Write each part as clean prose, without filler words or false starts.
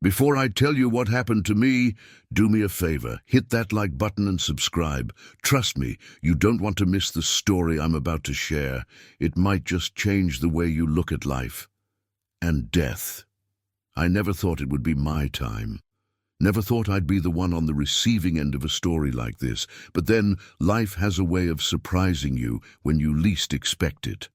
Before I tell you what happened to me, do me a favor. Hit that like button and subscribe. Trust me, you don't want to miss the story I'm about to share. It might just change the way you look at life and death. I never thought it would be my time. Never thought I'd be the one on the receiving end of a story like this. But then life has a way of surprising you when you least expect it.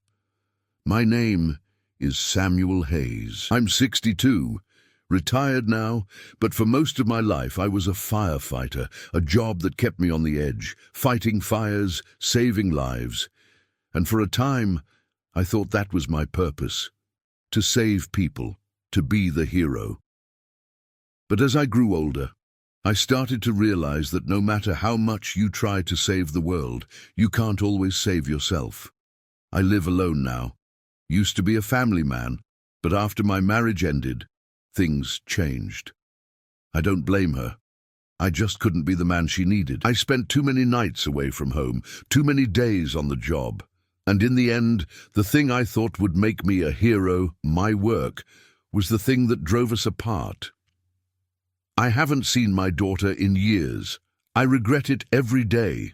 My name is Samuel Hayes. I'm 62. Retired now, but for most of my life I was a firefighter, a job that kept me on the edge, fighting fires, saving lives. And for a time, I thought that was my purpose, to save people, to be the hero. But as I grew older, I started to realize that no matter how much you try to save the world, you can't always save yourself. I live alone now. Used to be a family man, but after my marriage ended, things changed. I don't blame her. I just couldn't be the man she needed. I spent too many nights away from home, too many days on the job. And in the end, the thing I thought would make me a hero, my work, was the thing that drove us apart. I haven't seen my daughter in years. I regret it every day.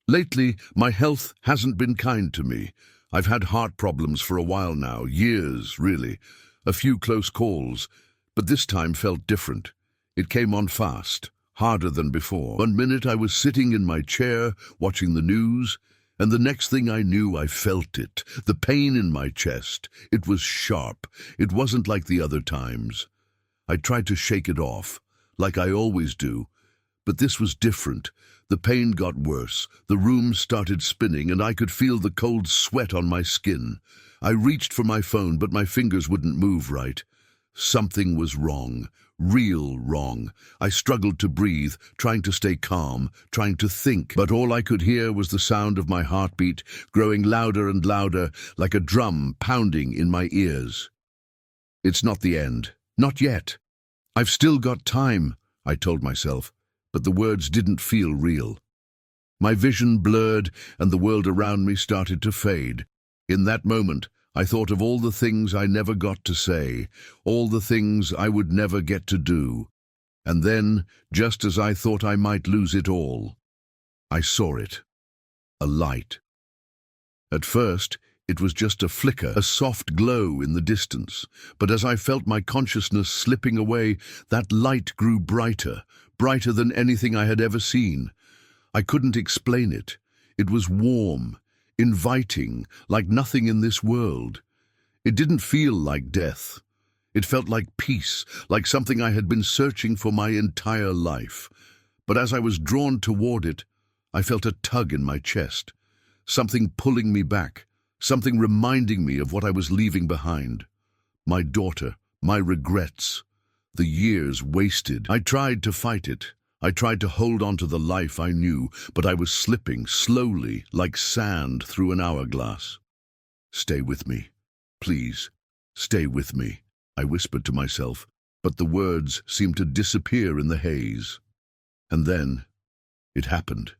Lately, my health hasn't been kind to me. I've had heart problems for a while now, years, really. A few close calls. But this time felt different. It came on fast, harder than before. One minute I was sitting in my chair, watching the news, and the next thing I knew I felt it, the pain in my chest. It was sharp. It wasn't like the other times. I tried to shake it off, like I always do, but this was different. The pain got worse, the room started spinning, and I could feel the cold sweat on my skin. I reached for my phone, but my fingers wouldn't move right. Something was wrong, real wrong. I struggled to breathe, trying to stay calm, trying to think, but all I could hear was the sound of my heartbeat, growing louder and louder, like a drum pounding in my ears. It's not the end. Not yet. I've still got time, I told myself, but the words didn't feel real. My vision blurred, and the world around me started to fade. In that moment, I thought of all the things I never got to say, all the things I would never get to do. And then, just as I thought I might lose it all, I saw it. A light. At first, it was just a flicker, a soft glow in the distance. But as I felt my consciousness slipping away, that light grew brighter, brighter than anything I had ever seen. I couldn't explain it. It was warm, inviting, like nothing in this world. It didn't feel like death. It felt like peace, like something I had been searching for my entire life. But as I was drawn toward it, I felt a tug in my chest, something pulling me back, something reminding me of what I was leaving behind. My daughter, my regrets, the years wasted. I tried to fight it. I tried to hold on to the life I knew, but I was slipping slowly, like sand through an hourglass. Stay with me. Please, stay with me, I whispered to myself, but the words seemed to disappear in the haze. And then, it happened.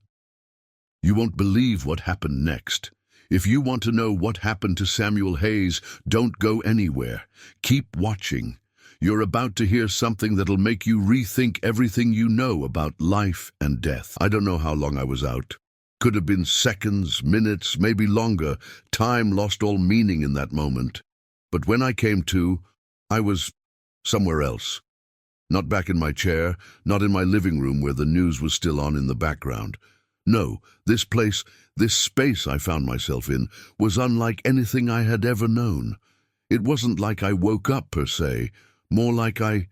You won't believe what happened next. If you want to know what happened to Samuel Hayes, don't go anywhere. Keep watching. You're about to hear something that'll make you rethink everything you know about life and death. I don't know how long I was out. Could have been seconds, minutes, maybe longer. Time lost all meaning in that moment. But when I came to, I was somewhere else. Not back in my chair, not in my living room where the news was still on in the background. No, this place, this space I found myself in, was unlike anything I had ever known. It wasn't like I woke up per se, more like I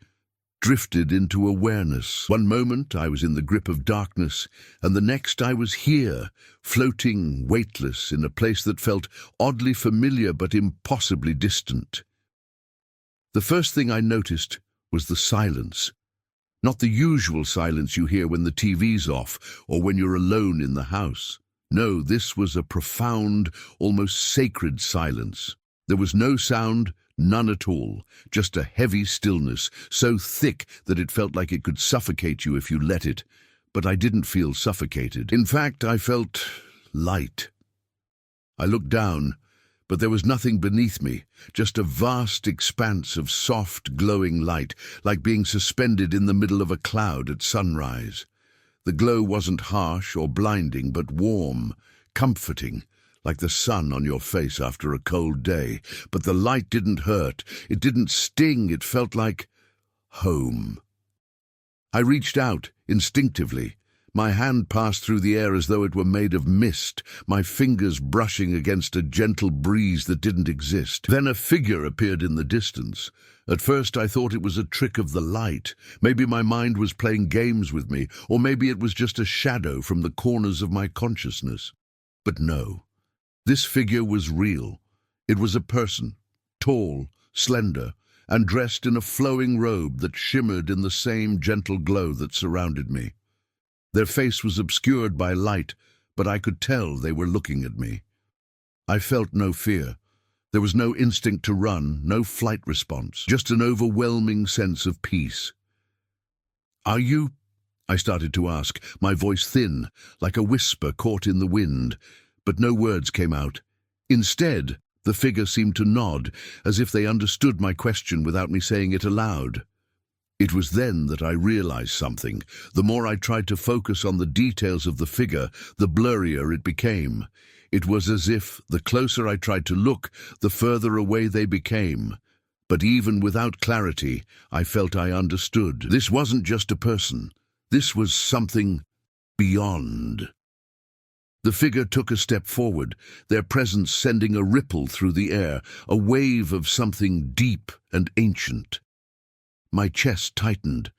drifted into awareness. One moment I was in the grip of darkness, and the next I was here, floating, weightless, in a place that felt oddly familiar but impossibly distant. The first thing I noticed was the silence. Not the usual silence you hear when the TV's off or when you're alone in the house. No, this was a profound, almost sacred silence. There was no sound, none at all, just a heavy stillness, so thick that it felt like it could suffocate you if you let it. But I didn't feel suffocated. In fact, I felt light. I looked down. But there was nothing beneath me, just a vast expanse of soft, glowing light, like being suspended in the middle of a cloud at sunrise. The glow wasn't harsh or blinding, but warm, comforting, like the sun on your face after a cold day. But the light didn't hurt, it didn't sting, it felt like home. I reached out, instinctively. My hand passed through the air as though it were made of mist, my fingers brushing against a gentle breeze that didn't exist. Then a figure appeared in the distance. At first I thought it was a trick of the light. Maybe my mind was playing games with me, or maybe it was just a shadow from the corners of my consciousness. But no, this figure was real. It was a person, tall, slender, and dressed in a flowing robe that shimmered in the same gentle glow that surrounded me. Their face was obscured by light, but I could tell they were looking at me. I felt no fear. There was no instinct to run, no flight response, just an overwhelming sense of peace. "Are you?" I started to ask, my voice thin, like a whisper caught in the wind, but no words came out. Instead, the figure seemed to nod, as if they understood my question without me saying it aloud. It was then that I realized something. The more I tried to focus on the details of the figure, the blurrier it became. It was as if, the closer I tried to look, the further away they became. But even without clarity, I felt I understood. This wasn't just a person. This was something beyond. The figure took a step forward, their presence sending a ripple through the air, a wave of something deep and ancient. My chest tightened,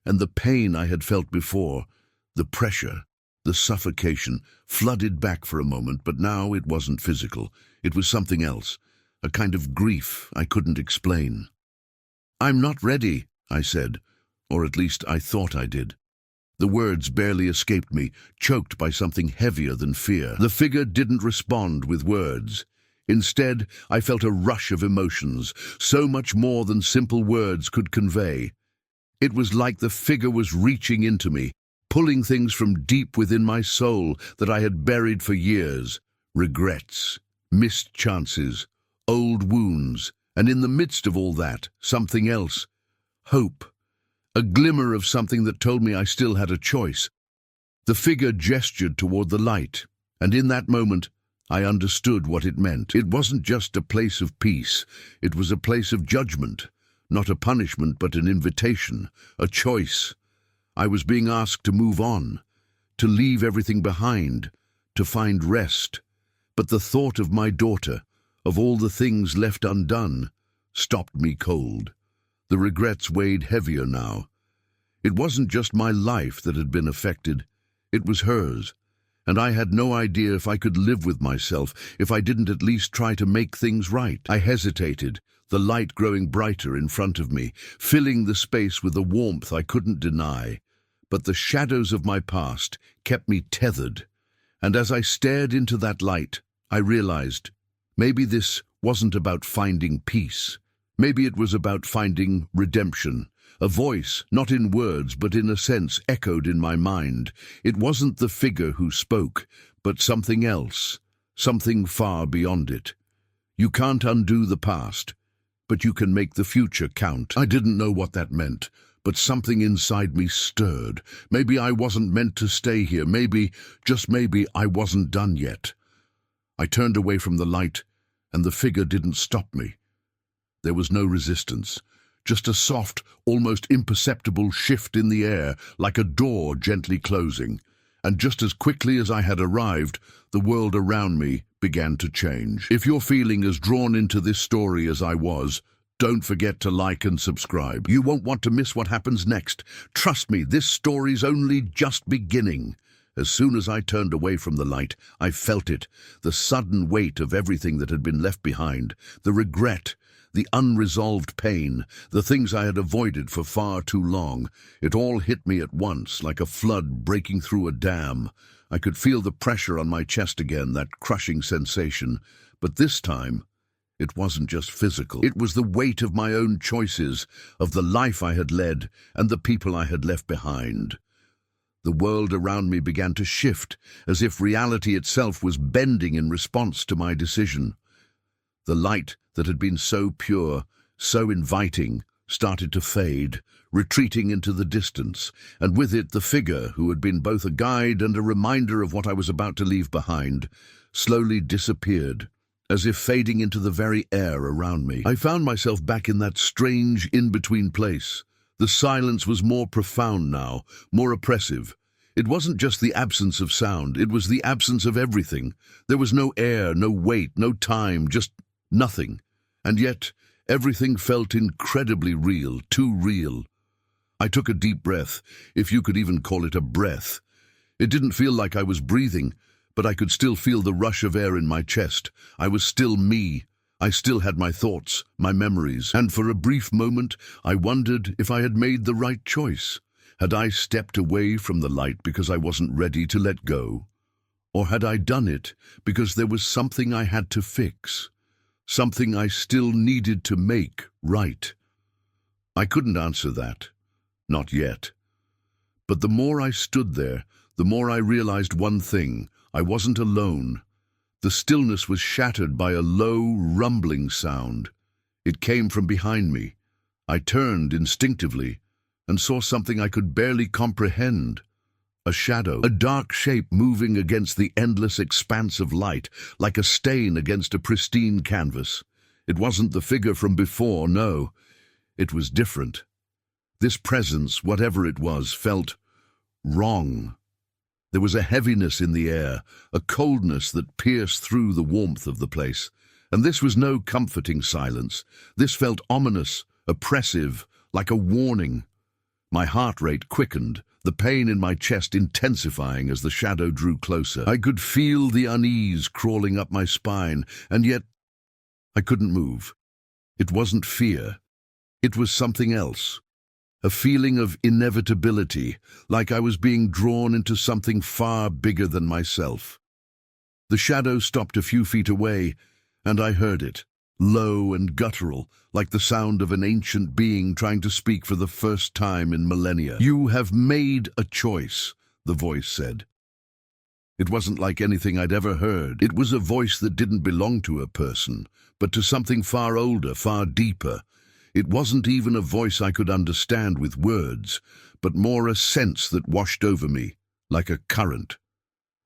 and the pain I had felt before, the pressure, the suffocation, flooded back for a moment, but now it wasn't physical. It was something else, a kind of grief I couldn't explain. "I'm not ready," I said, or at least I thought I did. The words barely escaped me, choked by something heavier than fear. The figure didn't respond with words. Instead, I felt a rush of emotions, so much more than simple words could convey. It was like the figure was reaching into me, pulling things from deep within my soul that I had buried for years. Regrets, missed chances, old wounds, and in the midst of all that, something else. Hope. A glimmer of something that told me I still had a choice. The figure gestured toward the light, and in that moment, I understood what it meant. It wasn't just a place of peace. It was a place of judgment, not a punishment but an invitation, a choice. I was being asked to move on, to leave everything behind, to find rest. But the thought of my daughter, of all the things left undone, stopped me cold. The regrets weighed heavier now. It wasn't just my life that had been affected. It was hers. And I had no idea if I could live with myself, if I didn't at least try to make things right. I hesitated, the light growing brighter in front of me, filling the space with a warmth I couldn't deny. But the shadows of my past kept me tethered. And as I stared into that light, I realized, maybe this wasn't about finding peace. Maybe it was about finding redemption. A voice, not in words, but in a sense, echoed in my mind. It wasn't the figure who spoke, but something else, something far beyond it. You can't undo the past, but you can make the future count. I didn't know what that meant, but something inside me stirred. Maybe I wasn't meant to stay here. Maybe, just maybe, I wasn't done yet. I turned away from the light, and the figure didn't stop me. There was no resistance. Just a soft, almost imperceptible shift in the air, like a door gently closing. And just as quickly as I had arrived, the world around me began to change. If you're feeling as drawn into this story as I was, don't forget to like and subscribe. You won't want to miss what happens next. Trust me, this story's only just beginning. As soon as I turned away from the light, I felt it, the sudden weight of everything that had been left behind, the regret, the unresolved pain, the things I had avoided for far too long. It all hit me at once, like a flood breaking through a dam. I could feel the pressure on my chest again, that crushing sensation. But this time, it wasn't just physical. It was the weight of my own choices, of the life I had led, and the people I had left behind. The world around me began to shift, as if reality itself was bending in response to my decision. The light that had been so pure, so inviting, started to fade, retreating into the distance, and with it the figure who had been both a guide and a reminder of what I was about to leave behind, slowly disappeared, as if fading into the very air around me. I found myself back in that strange in-between place. The silence was more profound now, more oppressive. It wasn't just the absence of sound, it was the absence of everything. There was no air, no weight, no time, just nothing. And yet, everything felt incredibly real, too real. I took a deep breath, if you could even call it a breath. It didn't feel like I was breathing, but I could still feel the rush of air in my chest. I was still me. I still had my thoughts, my memories, and for a brief moment I wondered if I had made the right choice. Had I stepped away from the light because I wasn't ready to let go? Or had I done it because there was something I had to fix? Something I still needed to make right? I couldn't answer that. Not yet. But the more I stood there, the more I realized one thing. I wasn't alone. The stillness was shattered by a low, rumbling sound. It came from behind me. I turned instinctively and saw something I could barely comprehend. A shadow, a dark shape moving against the endless expanse of light, like a stain against a pristine canvas. It wasn't the figure from before, no. It was different. This presence, whatever it was, felt wrong. There was a heaviness in the air, a coldness that pierced through the warmth of the place. And this was no comforting silence. This felt ominous, oppressive, like a warning. My heart rate quickened, the pain in my chest intensifying as the shadow drew closer. I could feel the unease crawling up my spine, and yet I couldn't move. It wasn't fear. It was something else. A feeling of inevitability, like I was being drawn into something far bigger than myself. The shadow stopped a few feet away, and I heard it, low and guttural, like the sound of an ancient being trying to speak for the first time in millennia. "You have made a choice," the voice said. It wasn't like anything I'd ever heard. It was a voice that didn't belong to a person, but to something far older, far deeper. It wasn't even a voice I could understand with words, but more a sense that washed over me, like a current.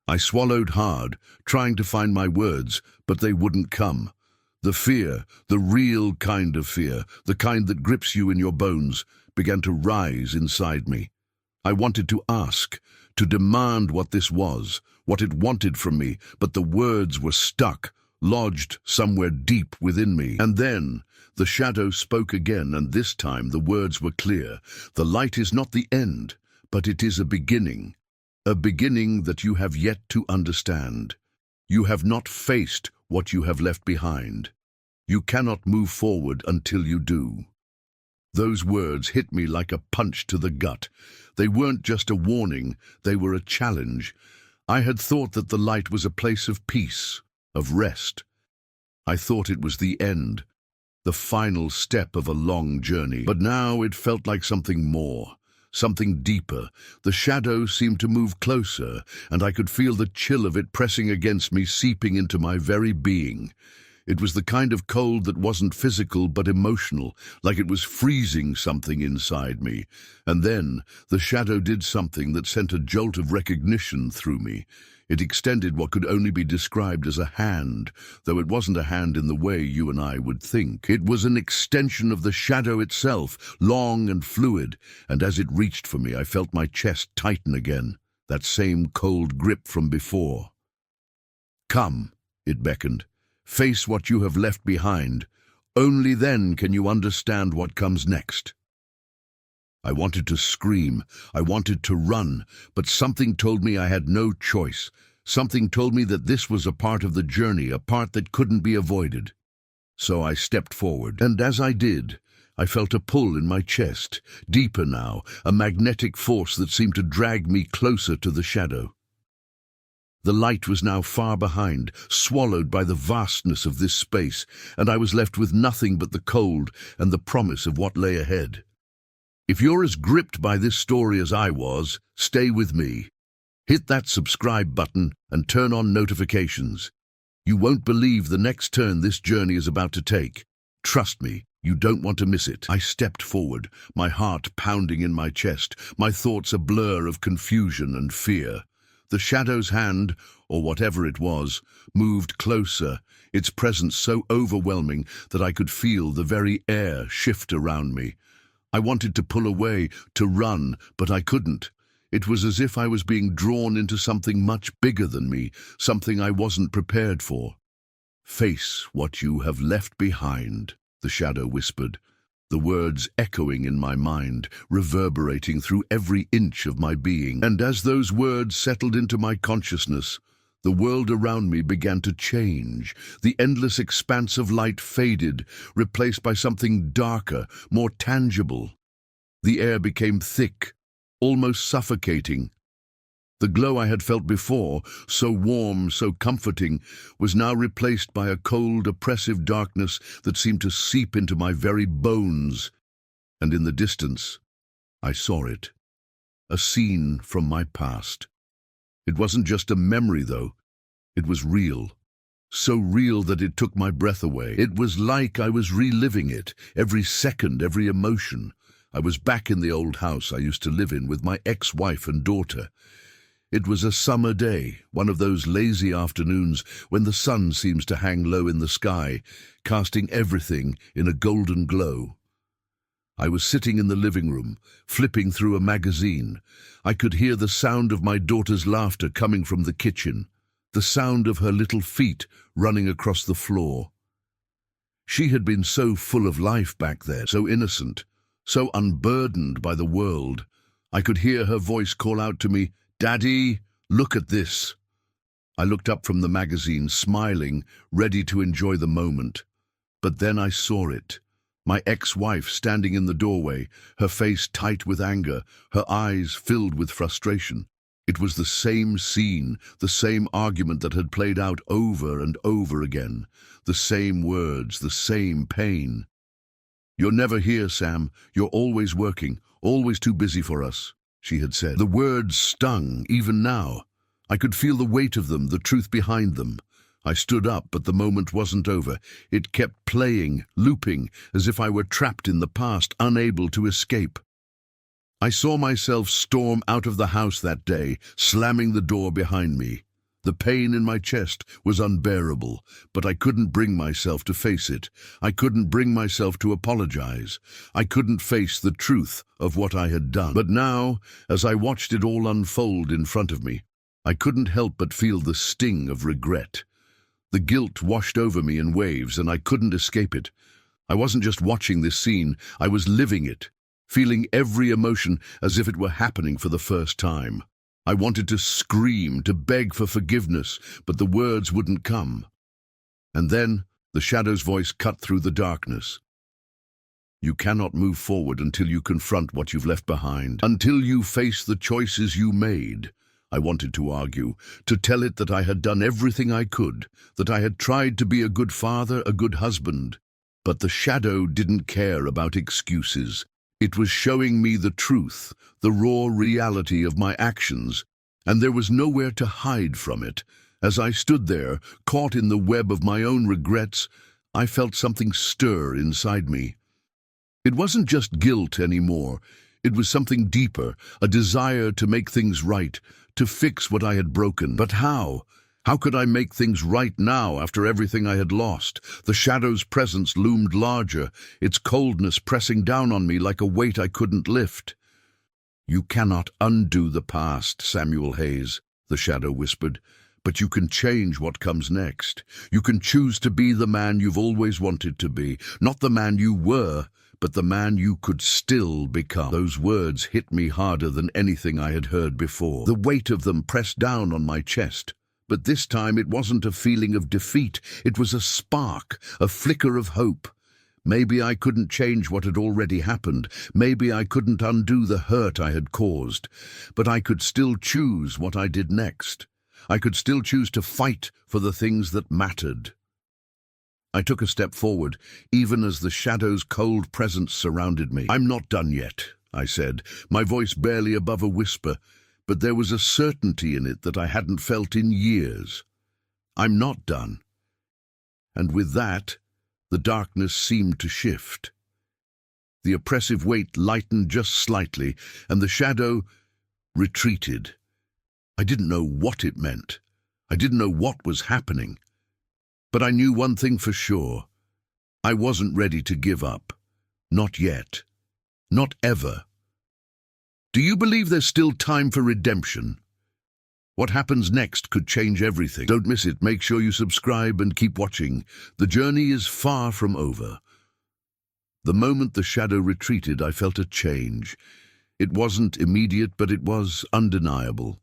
I swallowed hard, trying to find my words, but they wouldn't come. The fear, the real kind of fear, the kind that grips you in your bones, began to rise inside me. I wanted to ask, to demand what this was, what it wanted from me, but the words were stuck, lodged somewhere deep within me. And then the shadow spoke again, and this time the words were clear. "The light is not the end, but it is a beginning that you have yet to understand. You have not faced what you have left behind. You cannot move forward until you do." Those words hit me like a punch to the gut. They weren't just a warning, they were a challenge. I had thought that the light was a place of peace, of rest. I thought it was the end, the final step of a long journey. But now it felt like something more, something deeper. The shadow seemed to move closer, and I could feel the chill of it pressing against me, seeping into my very being. It was the kind of cold that wasn't physical but emotional, like it was freezing something inside me. And then the shadow did something that sent a jolt of recognition through me. It extended what could only be described as a hand, though it wasn't a hand in the way you and I would think. It was an extension of the shadow itself, long and fluid, and as it reached for me, I felt my chest tighten again, that same cold grip from before. "Come," it beckoned. "Face what you have left behind. Only then can you understand what comes next." I wanted to scream, I wanted to run, but something told me I had no choice. Something told me that this was a part of the journey, a part that couldn't be avoided. So I stepped forward, and as I did, I felt a pull in my chest, deeper now, a magnetic force that seemed to drag me closer to the shadow. The light was now far behind, swallowed by the vastness of this space, and I was left with nothing but the cold and the promise of what lay ahead. If you're as gripped by this story as I was, stay with me. Hit that subscribe button and turn on notifications. You won't believe the next turn this journey is about to take. Trust me, you don't want to miss it." I stepped forward, my heart pounding in my chest, my thoughts a blur of confusion and fear. The shadow's hand, or whatever it was, moved closer, its presence so overwhelming that I could feel the very air shift around me. I wanted to pull away, to run, but I couldn't. It was as if I was being drawn into something much bigger than me, something I wasn't prepared for. "Face what you have left behind," the shadow whispered, the words echoing in my mind, reverberating through every inch of my being. And as those words settled into my consciousness, the world around me began to change. The endless expanse of light faded, replaced by something darker, more tangible. The air became thick, almost suffocating. The glow I had felt before, so warm, so comforting, was now replaced by a cold, oppressive darkness that seemed to seep into my very bones. And in the distance, I saw it. A scene from my past. It wasn't just a memory, though. It was real. So real that it took my breath away. It was like I was reliving it, every second, every emotion. I was back in the old house I used to live in with my ex-wife and daughter. It was a summer day, one of those lazy afternoons when the sun seems to hang low in the sky, casting everything in a golden glow. I was sitting in the living room, flipping through a magazine. I could hear the sound of my daughter's laughter coming from the kitchen, the sound of her little feet running across the floor. She had been so full of life back there, so innocent, so unburdened by the world. I could hear her voice call out to me, "Daddy, look at this." I looked up from the magazine, smiling, ready to enjoy the moment. But then I saw it. My ex-wife standing in the doorway, her face tight with anger, her eyes filled with frustration. It was the same scene, the same argument that had played out over and over again. The same words, the same pain. "You're never here, Sam. You're always working, always too busy for us," she had said. The words stung, even now. I could feel the weight of them, the truth behind them. I stood up, but the moment wasn't over. It kept playing, looping, as if I were trapped in the past, unable to escape. I saw myself storm out of the house that day, slamming the door behind me. The pain in my chest was unbearable, but I couldn't bring myself to face it. I couldn't bring myself to apologize. I couldn't face the truth of what I had done. But now, as I watched it all unfold in front of me, I couldn't help but feel the sting of regret. The guilt washed over me in waves, and I couldn't escape it. I wasn't just watching this scene, I was living it, feeling every emotion as if it were happening for the first time. I wanted to scream, to beg for forgiveness, but the words wouldn't come. And then the shadow's voice cut through the darkness. "You cannot move forward until you confront what you've left behind, until you face the choices you made." I wanted to argue, to tell it that I had done everything I could, that I had tried to be a good father, a good husband. But the shadow didn't care about excuses. It was showing me the truth, the raw reality of my actions, and there was nowhere to hide from it. As I stood there, caught in the web of my own regrets, I felt something stir inside me. It wasn't just guilt anymore. It was something deeper, a desire to make things right, to fix what I had broken. But how? How could I make things right now after everything I had lost? The shadow's presence loomed larger, its coldness pressing down on me like a weight I couldn't lift. "You cannot undo the past, Samuel Hayes," the shadow whispered, "but you can change what comes next. You can choose to be the man you've always wanted to be, not the man you were, but the man you could still become." Those words hit me harder than anything I had heard before. The weight of them pressed down on my chest. But this time it wasn't a feeling of defeat. It was a spark, a flicker of hope. Maybe I couldn't change what had already happened. Maybe I couldn't undo the hurt I had caused. But I could still choose what I did next. I could still choose to fight for the things that mattered. I took a step forward, even as the shadow's cold presence surrounded me. "I'm not done yet," I said, my voice barely above a whisper, but there was a certainty in it that I hadn't felt in years. "I'm not done. And with that, the darkness seemed to shift. The oppressive weight lightened just slightly, and the shadow retreated. I didn't know what it meant. I didn't know what was happening. But I knew one thing for sure. I wasn't ready to give up. Not yet. Not ever. Do you believe there's still time for redemption? What happens next could change everything. Don't miss it. Make sure you subscribe and keep watching. The journey is far from over. The moment the shadow retreated, I felt a change. It wasn't immediate, but it was undeniable.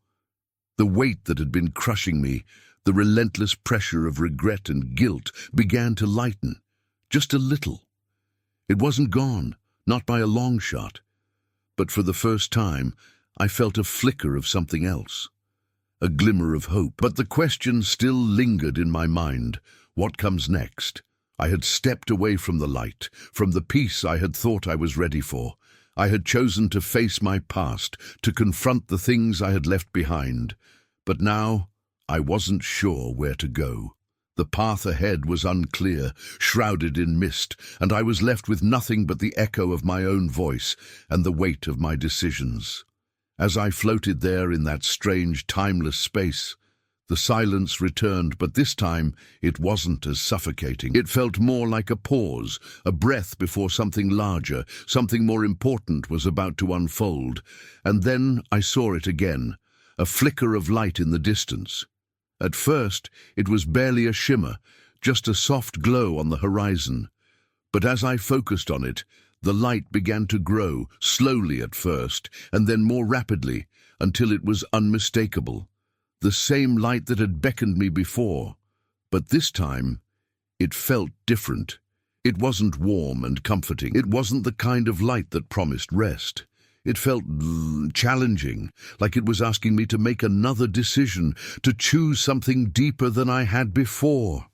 The weight that had been crushing me, the relentless pressure of regret and guilt, began to lighten, just a little. It wasn't gone, not by a long shot. But for the first time, I felt a flicker of something else. A glimmer of hope. But the question still lingered in my mind. What comes next? I had stepped away from the light, from the peace I had thought I was ready for. I had chosen to face my past, to confront the things I had left behind. But now, I wasn't sure where to go. The path ahead was unclear, shrouded in mist, and I was left with nothing but the echo of my own voice and the weight of my decisions. As I floated there in that strange, timeless space, the silence returned, but this time it wasn't as suffocating. It felt more like a pause, a breath before something larger, something more important was about to unfold. And then I saw it again, a flicker of light in the distance. At first, it was barely a shimmer, just a soft glow on the horizon. But as I focused on it, the light began to grow, slowly at first, and then more rapidly, until it was unmistakable. The same light that had beckoned me before. But this time, it felt different. It wasn't warm and comforting. It wasn't the kind of light that promised rest. It felt challenging, like it was asking me to make another decision, to choose something deeper than I had before.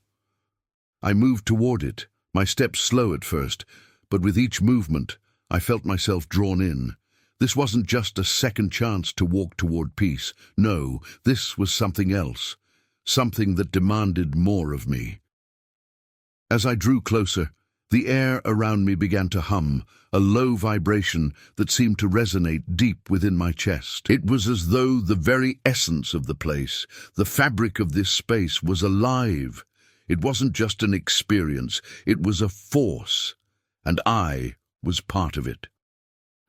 I moved toward it, my steps slow at first, but with each movement, I felt myself drawn in. This wasn't just a second chance to walk toward peace. No, this was something else, something that demanded more of me. As I drew closer, the air around me began to hum, a low vibration that seemed to resonate deep within my chest. It was as though the very essence of the place, the fabric of this space, was alive. It wasn't just an experience, it was a force, and I was part of it.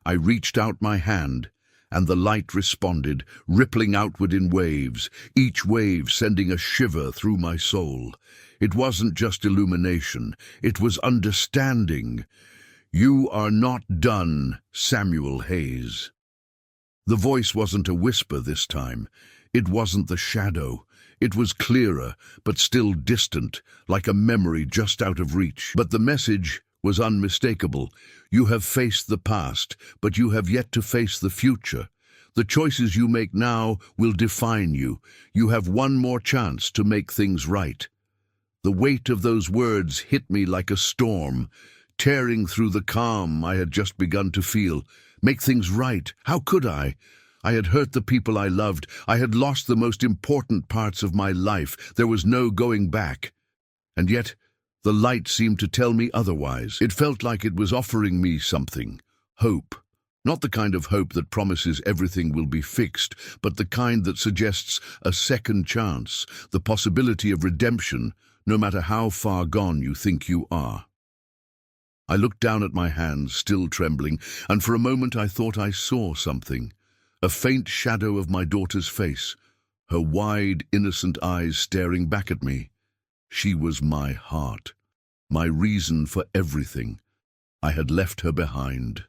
I reached out my hand, and the light responded, rippling outward in waves, each wave sending a shiver through my soul. It wasn't just illumination, it was understanding. "You are not done, Samuel Hayes." The voice wasn't a whisper this time. It wasn't the shadow. It was clearer, but still distant, like a memory just out of reach. But the message was unmistakable. You have faced the past, but you have yet to face the future. The choices you make now will define you. You have one more chance to make things right. The weight of those words hit me like a storm, tearing through the calm I had just begun to feel. Make things right? How could I? I had hurt the people I loved. I had lost the most important parts of my life. There was no going back. And yet, the light seemed to tell me otherwise. It felt like it was offering me something. Hope. Not the kind of hope that promises everything will be fixed, but the kind that suggests a second chance, the possibility of redemption, no matter how far gone you think you are. I looked down at my hands, still trembling, and for a moment I thought I saw something. A faint shadow of my daughter's face, her wide, innocent eyes staring back at me. She was my heart, my reason for everything. I had left her behind.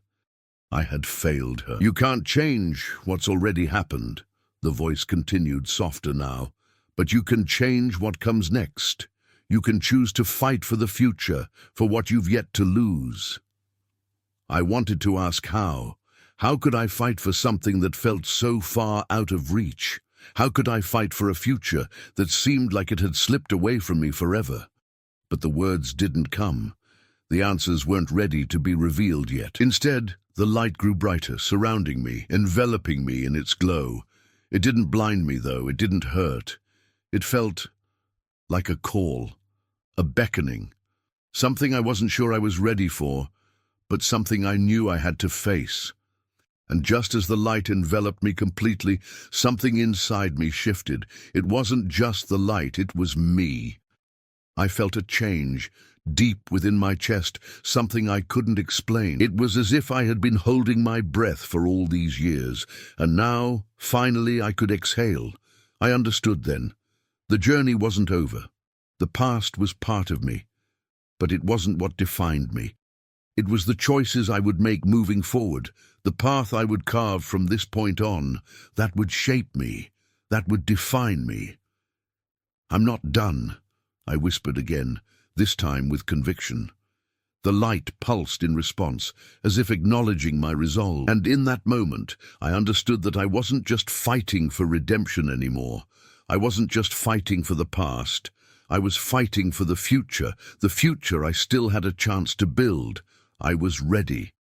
I had failed her. "You can't change what's already happened," the voice continued, softer now. "But you can change what comes next. You can choose to fight for the future, for what you've yet to lose." I wanted to ask how. How could I fight for something that felt so far out of reach? How could I fight for a future that seemed like it had slipped away from me forever? But the words didn't come. The answers weren't ready to be revealed yet. Instead, the light grew brighter, surrounding me, enveloping me in its glow. It didn't blind me, though. It didn't hurt. It felt like a call, a beckoning. Something I wasn't sure I was ready for, but something I knew I had to face. And just as the light enveloped me completely, something inside me shifted. It wasn't just the light, it was me. I felt a change, deep within my chest, something I couldn't explain. It was as if I had been holding my breath for all these years, and now, finally, I could exhale. I understood then. The journey wasn't over. The past was part of me, but it wasn't what defined me. It was the choices I would make moving forward, the path I would carve from this point on, that would shape me, that would define me. "I'm not done," I whispered again, this time with conviction. The light pulsed in response, as if acknowledging my resolve. And in that moment, I understood that I wasn't just fighting for redemption anymore. I wasn't just fighting for the past. I was fighting for the future I still had a chance to build. I was ready.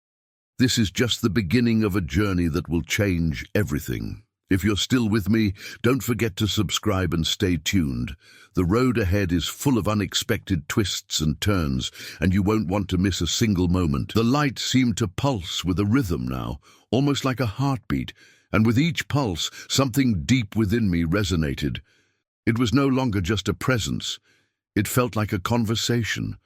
This is just the beginning of a journey that will change everything. If you're still with me, don't forget to subscribe and stay tuned. The road ahead is full of unexpected twists and turns, and you won't want to miss a single moment. The light seemed to pulse with a rhythm now, almost like a heartbeat, and with each pulse, something deep within me resonated. It was no longer just a presence. It felt like a conversation,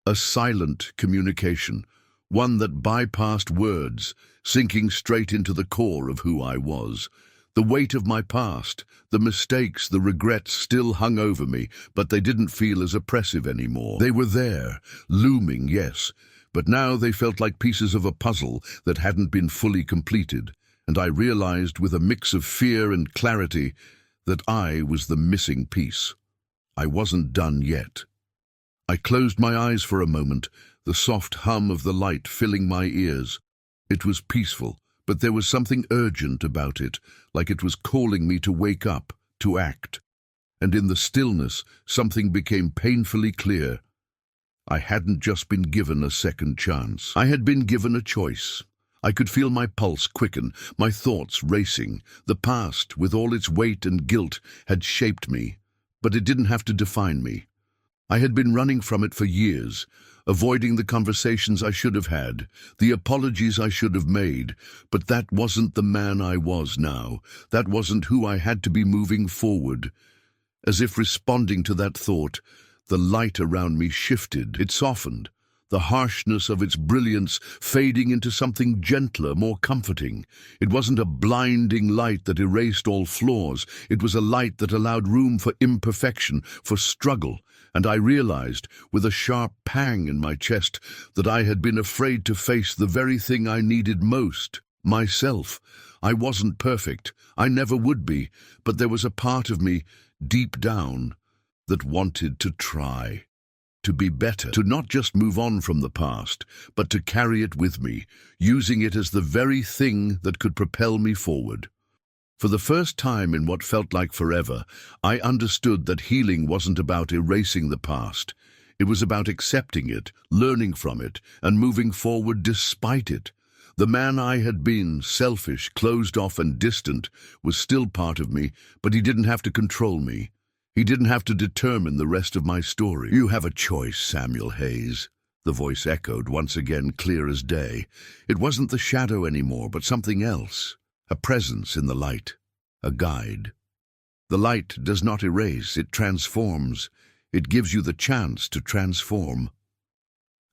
a silent communication, one that bypassed words, sinking straight into the core of who I was. The weight of my past, the mistakes, the regrets still hung over me, but they didn't feel as oppressive anymore. They were there, looming, yes, but now they felt like pieces of a puzzle that hadn't been fully completed, and I realized with a mix of fear and clarity that I was the missing piece. I wasn't done yet. I closed my eyes for a moment, the soft hum of the light filling my ears. It was peaceful, but there was something urgent about it, like it was calling me to wake up, to act. And in the stillness, something became painfully clear. I hadn't just been given a second chance. I had been given a choice. I could feel my pulse quicken, my thoughts racing. The past, with all its weight and guilt, had shaped me, but it didn't have to define me. I had been running from it for years, avoiding the conversations I should have had, the apologies I should have made, but that wasn't the man I was now. That wasn't who I had to be moving forward. As if responding to that thought, the light around me shifted. It softened, the harshness of its brilliance fading into something gentler, more comforting. It wasn't a blinding light that erased all flaws. It was a light that allowed room for imperfection, for struggle. And I realized, with a sharp pang in my chest, that I had been afraid to face the very thing I needed most, myself. I wasn't perfect. I never would be. But there was a part of me, deep down, that wanted to try. To be better, to not just move on from the past, but to carry it with me, using it as the very thing that could propel me forward. For the first time in what felt like forever, I understood that healing wasn't about erasing the past. It was about accepting it, learning from it, and moving forward despite it. The man I had been, selfish, closed off and distant, was still part of me, but he didn't have to control me. He didn't have to determine the rest of my story. "You have a choice, Samuel Hayes," the voice echoed, once again clear as day. It wasn't the shadow anymore, but something else. A presence in the light, a guide. The light does not erase, it transforms. It gives you the chance to transform.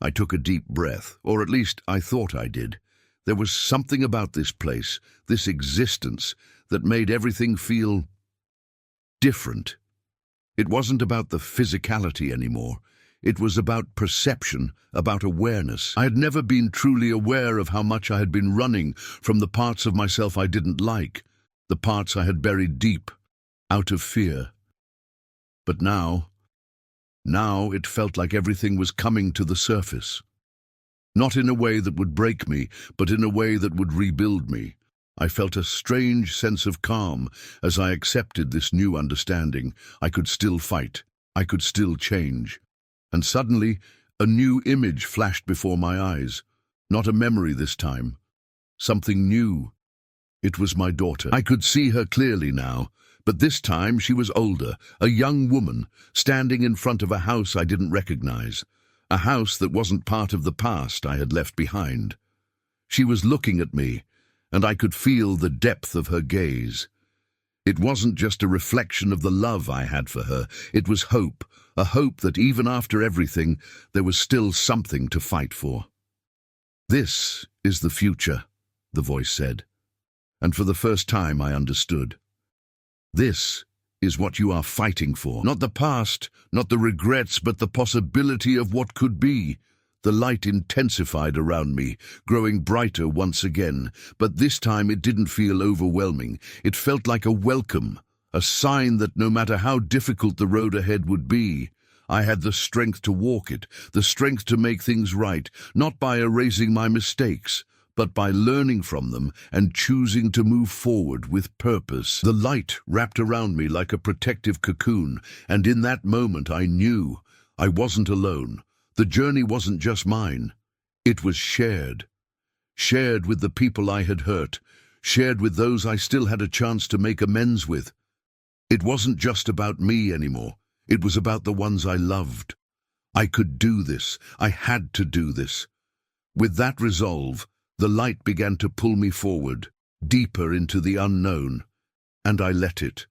I took a deep breath, or at least I thought I did. There was something about this place, this existence, that made everything feel different. It wasn't about the physicality anymore. It was about perception, about awareness. I had never been truly aware of how much I had been running from the parts of myself I didn't like, the parts I had buried deep, out of fear. But now it felt like everything was coming to the surface. Not in a way that would break me, but in a way that would rebuild me. I felt a strange sense of calm as I accepted this new understanding. I could still fight. I could still change. And suddenly, a new image flashed before my eyes. Not a memory this time. Something new. It was my daughter. I could see her clearly now, But this time she was older, a young woman, standing in front of a house I didn't recognize, a house that wasn't part of the past I had left behind. She was looking at me, and I could feel the depth of her gaze. It wasn't just a reflection of the love I had for her, it was hope, a hope that even after everything, there was still something to fight for. "This is the future," the voice said, and for the first time I understood. "This is what you are fighting for. Not the past, not the regrets, but the possibility of what could be." The light intensified around me, growing brighter once again, but this time it didn't feel overwhelming. It felt like a welcome, a sign that no matter how difficult the road ahead would be, I had the strength to walk it, the strength to make things right, not by erasing my mistakes, but by learning from them and choosing to move forward with purpose. The light wrapped around me like a protective cocoon, and in that moment I knew I wasn't alone. The journey wasn't just mine. It was shared. Shared with the people I had hurt, shared with those I still had a chance to make amends with. It wasn't just about me anymore. It was about the ones I loved. I could do this. I had to do this. With that resolve, the light began to pull me forward, deeper into the unknown, and I let it.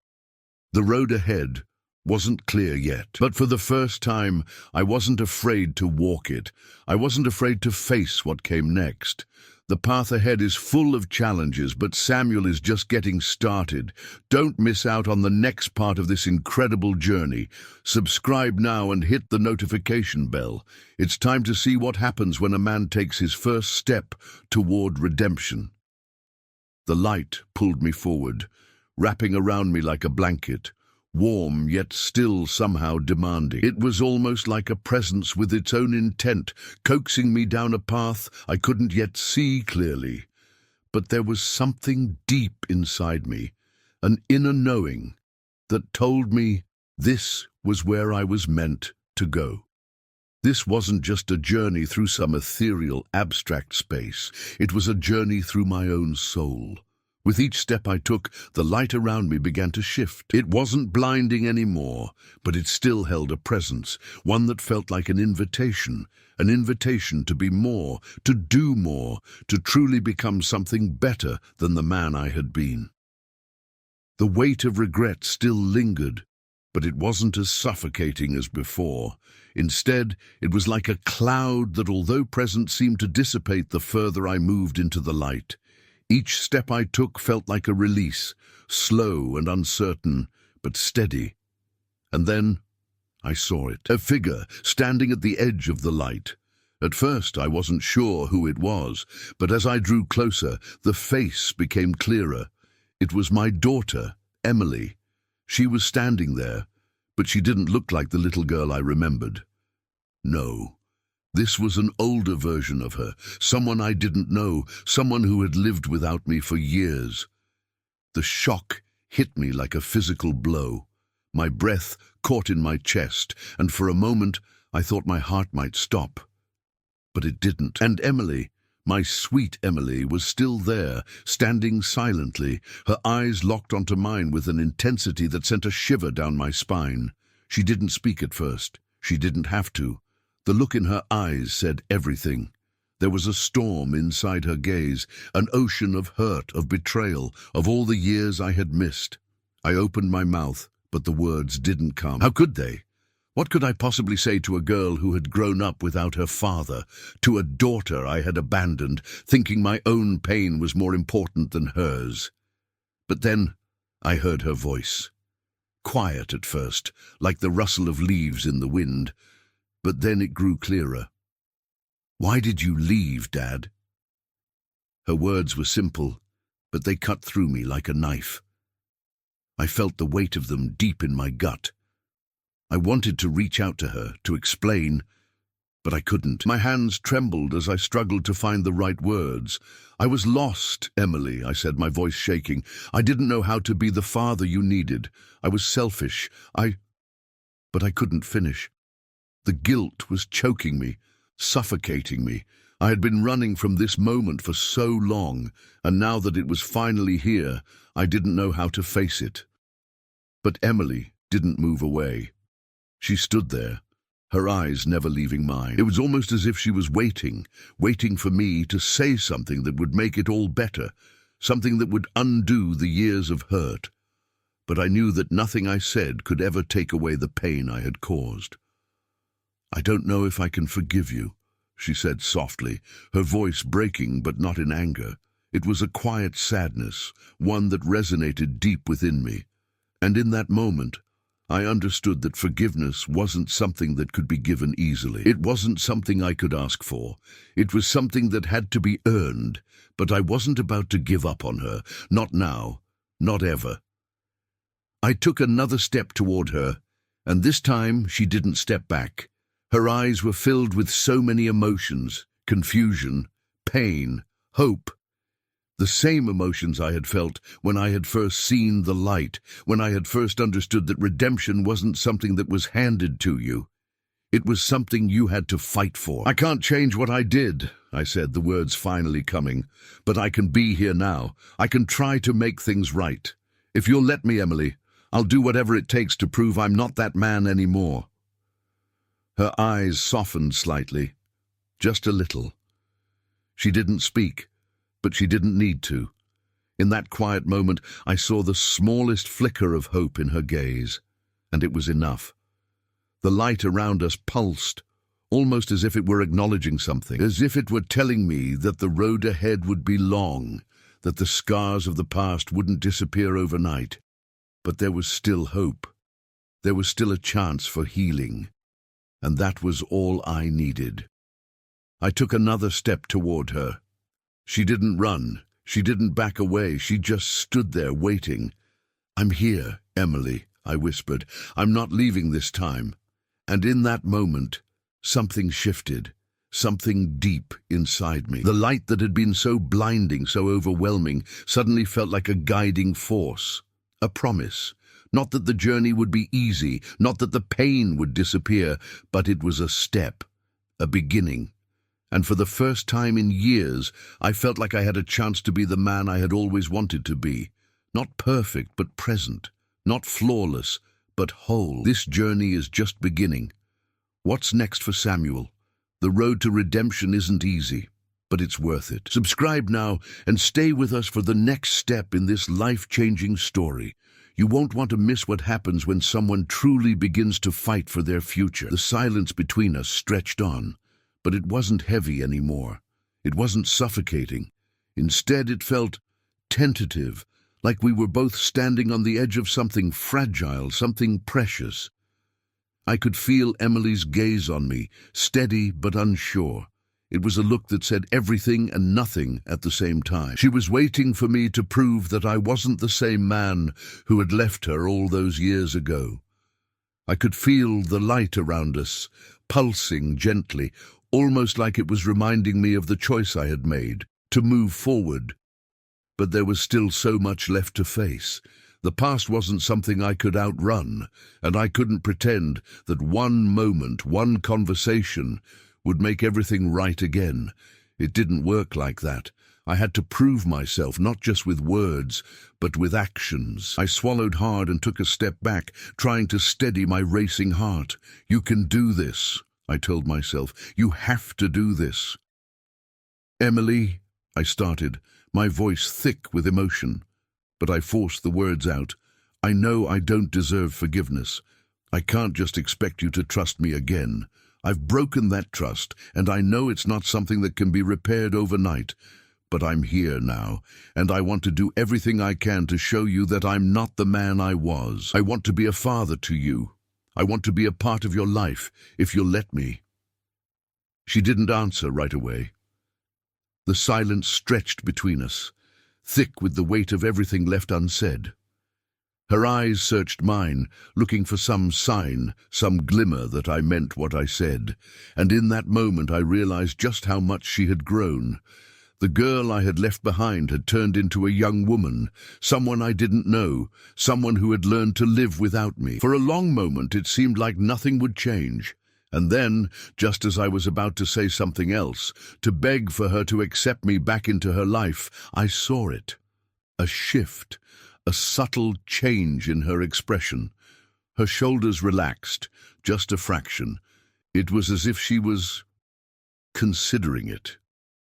The road ahead wasn't clear yet, but for the first time, I wasn't afraid to walk it. I wasn't afraid to face what came next. The path ahead is full of challenges, but Samuel is just getting started. Don't miss out on the next part of this incredible journey. Subscribe now and hit the notification bell. It's time to see what happens when a man takes his first step toward redemption. The light pulled me forward, wrapping around me like a blanket. Warm, yet still somehow demanding. It was almost like a presence with its own intent, coaxing me down a path I couldn't yet see clearly. But there was something deep inside me, an inner knowing, that told me this was where I was meant to go. This wasn't just a journey through some ethereal, abstract space. It was a journey through my own soul. With each step I took, the light around me began to shift. It wasn't blinding anymore, but it still held a presence, one that felt like an invitation to be more, to do more, to truly become something better than the man I had been. The weight of regret still lingered, but it wasn't as suffocating as before. Instead, it was like a cloud that, although present, seemed to dissipate the further I moved into the light. Each step I took felt like a release, slow and uncertain, but steady. And then I saw it, a figure standing at the edge of the light. At first I wasn't sure who it was, but as I drew closer, the face became clearer. It was my daughter, Emily. She was standing there, but she didn't look like the little girl I remembered. No. This was an older version of her, someone I didn't know, someone who had lived without me for years. The shock hit me like a physical blow. My breath caught in my chest, and for a moment I thought my heart might stop. But it didn't. And Emily, my sweet Emily, was still there, standing silently, her eyes locked onto mine with an intensity that sent a shiver down my spine. She didn't speak at first. She didn't have to. The look in her eyes said everything. There was a storm inside her gaze, an ocean of hurt, of betrayal, of all the years I had missed. I opened my mouth, but the words didn't come. How could they? What could I possibly say to a girl who had grown up without her father, to a daughter I had abandoned, thinking my own pain was more important than hers? But then I heard her voice. Quiet at first, like the rustle of leaves in the wind. But then it grew clearer. "Why did you leave, Dad?" Her words were simple, but they cut through me like a knife. I felt the weight of them deep in my gut. I wanted to reach out to her, to explain, but I couldn't. My hands trembled as I struggled to find the right words. "I was lost, Emily," I said, my voice shaking. "I didn't know how to be the father you needed. I was selfish. But I couldn't finish. The guilt was choking me, suffocating me. I had been running from this moment for so long, and now that it was finally here, I didn't know how to face it. But Emily didn't move away. She stood there, her eyes never leaving mine. It was almost as if she was waiting for me to say something that would make it all better, something that would undo the years of hurt. But I knew that nothing I said could ever take away the pain I had caused. "I don't know if I can forgive you," she said softly, her voice breaking but not in anger. It was a quiet sadness, one that resonated deep within me. And in that moment, I understood that forgiveness wasn't something that could be given easily. It wasn't something I could ask for. It was something that had to be earned, but I wasn't about to give up on her. Not now, not ever. I took another step toward her, and this time she didn't step back. Her eyes were filled with so many emotions: confusion, pain, hope. The same emotions I had felt when I had first seen the light, when I had first understood that redemption wasn't something that was handed to you. It was something you had to fight for. "I can't change what I did," I said, the words finally coming. "But I can be here now. I can try to make things right. If you'll let me, Emily, I'll do whatever it takes to prove I'm not that man anymore." Her eyes softened slightly, just a little. She didn't speak, but she didn't need to. In that quiet moment, I saw the smallest flicker of hope in her gaze, and it was enough. The light around us pulsed, almost as if it were acknowledging something, as if it were telling me that the road ahead would be long, that the scars of the past wouldn't disappear overnight. But there was still hope. There was still a chance for healing, and that was all I needed. I took another step toward her. She didn't run. She didn't back away. She just stood there waiting. "I'm here, Emily," I whispered. "I'm not leaving this time." And in that moment, something shifted, something deep inside me. The light that had been so blinding, so overwhelming, suddenly felt like a guiding force, a promise. Not that the journey would be easy, not that the pain would disappear, but it was a step, a beginning. And for the first time in years, I felt like I had a chance to be the man I had always wanted to be. Not perfect, but present. Not flawless, but whole. This journey is just beginning. What's next for Samuel? The road to redemption isn't easy, but it's worth it. Subscribe now and stay with us for the next step in this life-changing story. You won't want to miss what happens when someone truly begins to fight for their future. The silence between us stretched on. But it wasn't heavy anymore. It wasn't suffocating. Instead, it felt tentative, like we were both standing on the edge of something fragile, something precious. I could feel Emily's gaze on me, steady but unsure. It was a look that said everything and nothing at the same time. She was waiting for me to prove that I wasn't the same man who had left her all those years ago. I could feel the light around us, pulsing gently, almost like it was reminding me of the choice I had made, to move forward. But there was still so much left to face. The past wasn't something I could outrun, and I couldn't pretend that one moment, one conversation, would make everything right again. It didn't work like that. I had to prove myself, not just with words, but with actions. I swallowed hard and took a step back, trying to steady my racing heart. "You can do this," I told myself. "You have to do this." "Emily," I started, my voice thick with emotion. But I forced the words out. "I know I don't deserve forgiveness. I can't just expect you to trust me again. I've broken that trust, and I know it's not something that can be repaired overnight. But I'm here now, and I want to do everything I can to show you that I'm not the man I was. I want to be a father to you. I want to be a part of your life, if you'll let me." She didn't answer right away. The silence stretched between us, thick with the weight of everything left unsaid. Her eyes searched mine, looking for some sign, some glimmer that I meant what I said. And in that moment I realized just how much she had grown. The girl I had left behind had turned into a young woman, someone I didn't know, someone who had learned to live without me. For a long moment it seemed like nothing would change. And then, just as I was about to say something else, to beg for her to accept me back into her life, I saw it. A shift, a subtle change in her expression. Her shoulders relaxed, just a fraction. It was as if she was considering it.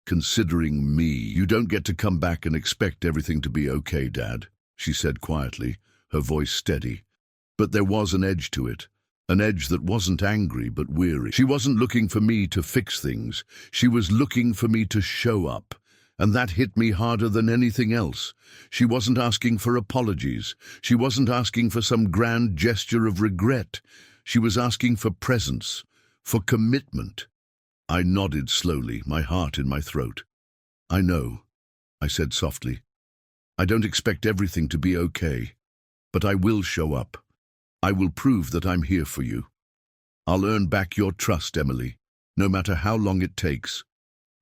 Considering me. "You don't get to come back and expect everything to be okay, Dad," she said quietly, her voice steady. But there was an edge to it, an edge that wasn't angry but weary. She wasn't looking for me to fix things. She was looking for me to show up. And that hit me harder than anything else. She wasn't asking for apologies. She wasn't asking for some grand gesture of regret. She was asking for presence, for commitment. I nodded slowly, my heart in my throat. "I know," I said softly. "I don't expect everything to be okay, but I will show up. I will prove that I'm here for you. I'll earn back your trust, Emily, no matter how long it takes.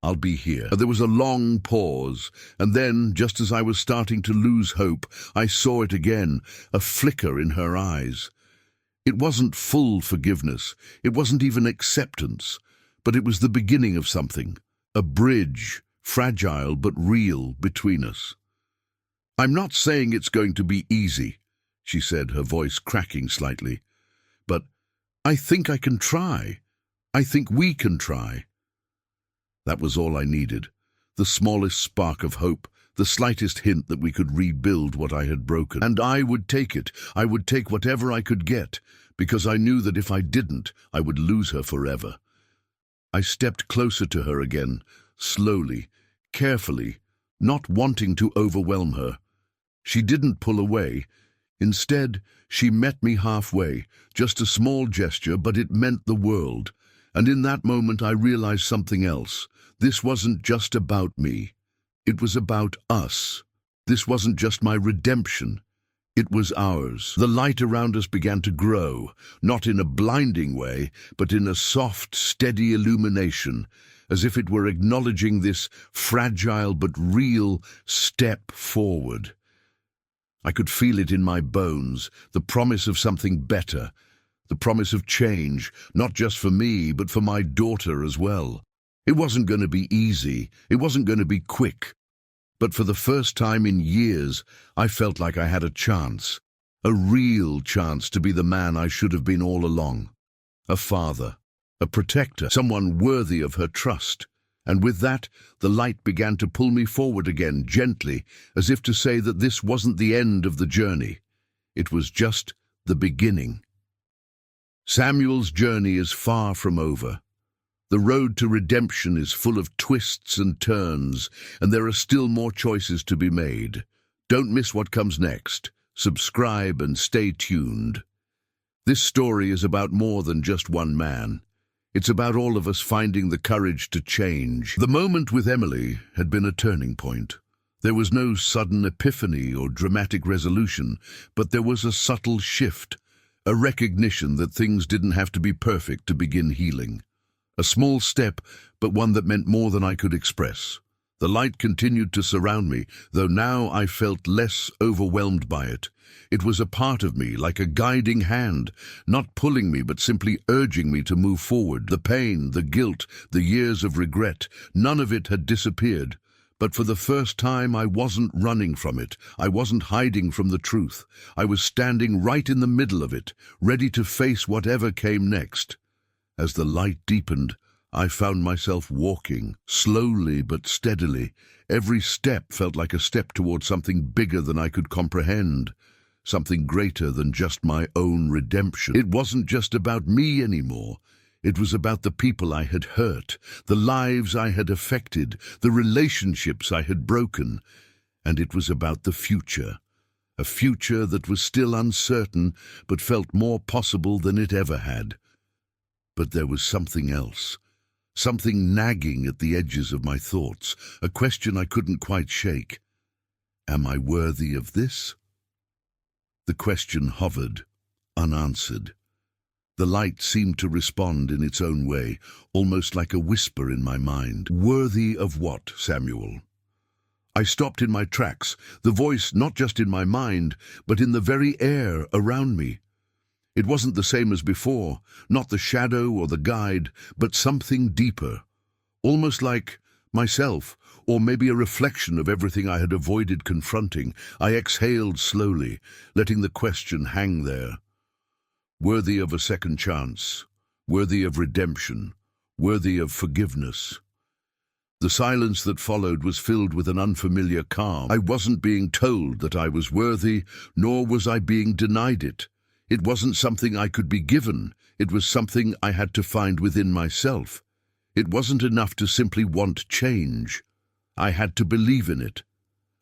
I'll be here." There was a long pause, and then, just as I was starting to lose hope, I saw it again, a flicker in her eyes. It wasn't full forgiveness, it wasn't even acceptance, but it was the beginning of something, a bridge, fragile but real, between us. "I'm not saying it's going to be easy," she said, her voice cracking slightly, "but I think I can try. I think we can try." That was all I needed, the smallest spark of hope, the slightest hint that we could rebuild what I had broken. And I would take it. I would take whatever I could get, because I knew that if I didn't, I would lose her forever. I stepped closer to her again, slowly, carefully, not wanting to overwhelm her. She didn't pull away. Instead, she met me halfway, just a small gesture, but it meant the world. And in that moment I realized something else. This wasn't just about me. It was about us. This wasn't just my redemption. It was ours. The light around us began to grow, not in a blinding way, but in a soft, steady illumination, as if it were acknowledging this fragile but real step forward. I could feel it in my bones, the promise of something better, the promise of change, not just for me, but for my daughter as well. It wasn't going to be easy, it wasn't going to be quick, but for the first time in years, I felt like I had a chance, a real chance to be the man I should have been all along. A father, a protector, someone worthy of her trust. And with that, the light began to pull me forward again, gently, as if to say that this wasn't the end of the journey. It was just the beginning. Samuel's journey is far from over. The road to redemption is full of twists and turns, and there are still more choices to be made. Don't miss what comes next. Subscribe and stay tuned. This story is about more than just one man. It's about all of us finding the courage to change. The moment with Emily had been a turning point. There was no sudden epiphany or dramatic resolution, but there was a subtle shift, a recognition that things didn't have to be perfect to begin healing. A small step, but one that meant more than I could express. The light continued to surround me, though now I felt less overwhelmed by it. It was a part of me, like a guiding hand, not pulling me but simply urging me to move forward. The pain, the guilt, the years of regret, none of it had disappeared. But for the first time I wasn't running from it. I wasn't hiding from the truth. I was standing right in the middle of it, ready to face whatever came next. As the light deepened, I found myself walking, slowly but steadily. Every step felt like a step toward something bigger than I could comprehend, something greater than just my own redemption. It wasn't just about me anymore. It was about the people I had hurt, the lives I had affected, the relationships I had broken. And it was about the future, a future that was still uncertain but felt more possible than it ever had. But there was something else, something nagging at the edges of my thoughts, a question I couldn't quite shake. Am I worthy of this? The question hovered, unanswered. The light seemed to respond in its own way, almost like a whisper in my mind. Worthy of what, Samuel? I stopped in my tracks, the voice not just in my mind, but in the very air around me. It wasn't the same as before, not the shadow or the guide, but something deeper, almost like myself, or maybe a reflection of everything I had avoided confronting. I exhaled slowly, letting the question hang there. Worthy of a second chance, worthy of redemption, worthy of forgiveness. The silence that followed was filled with an unfamiliar calm. I wasn't being told that I was worthy, nor was I being denied it. It wasn't something I could be given. It was something I had to find within myself. It wasn't enough to simply want change. I had to believe in it.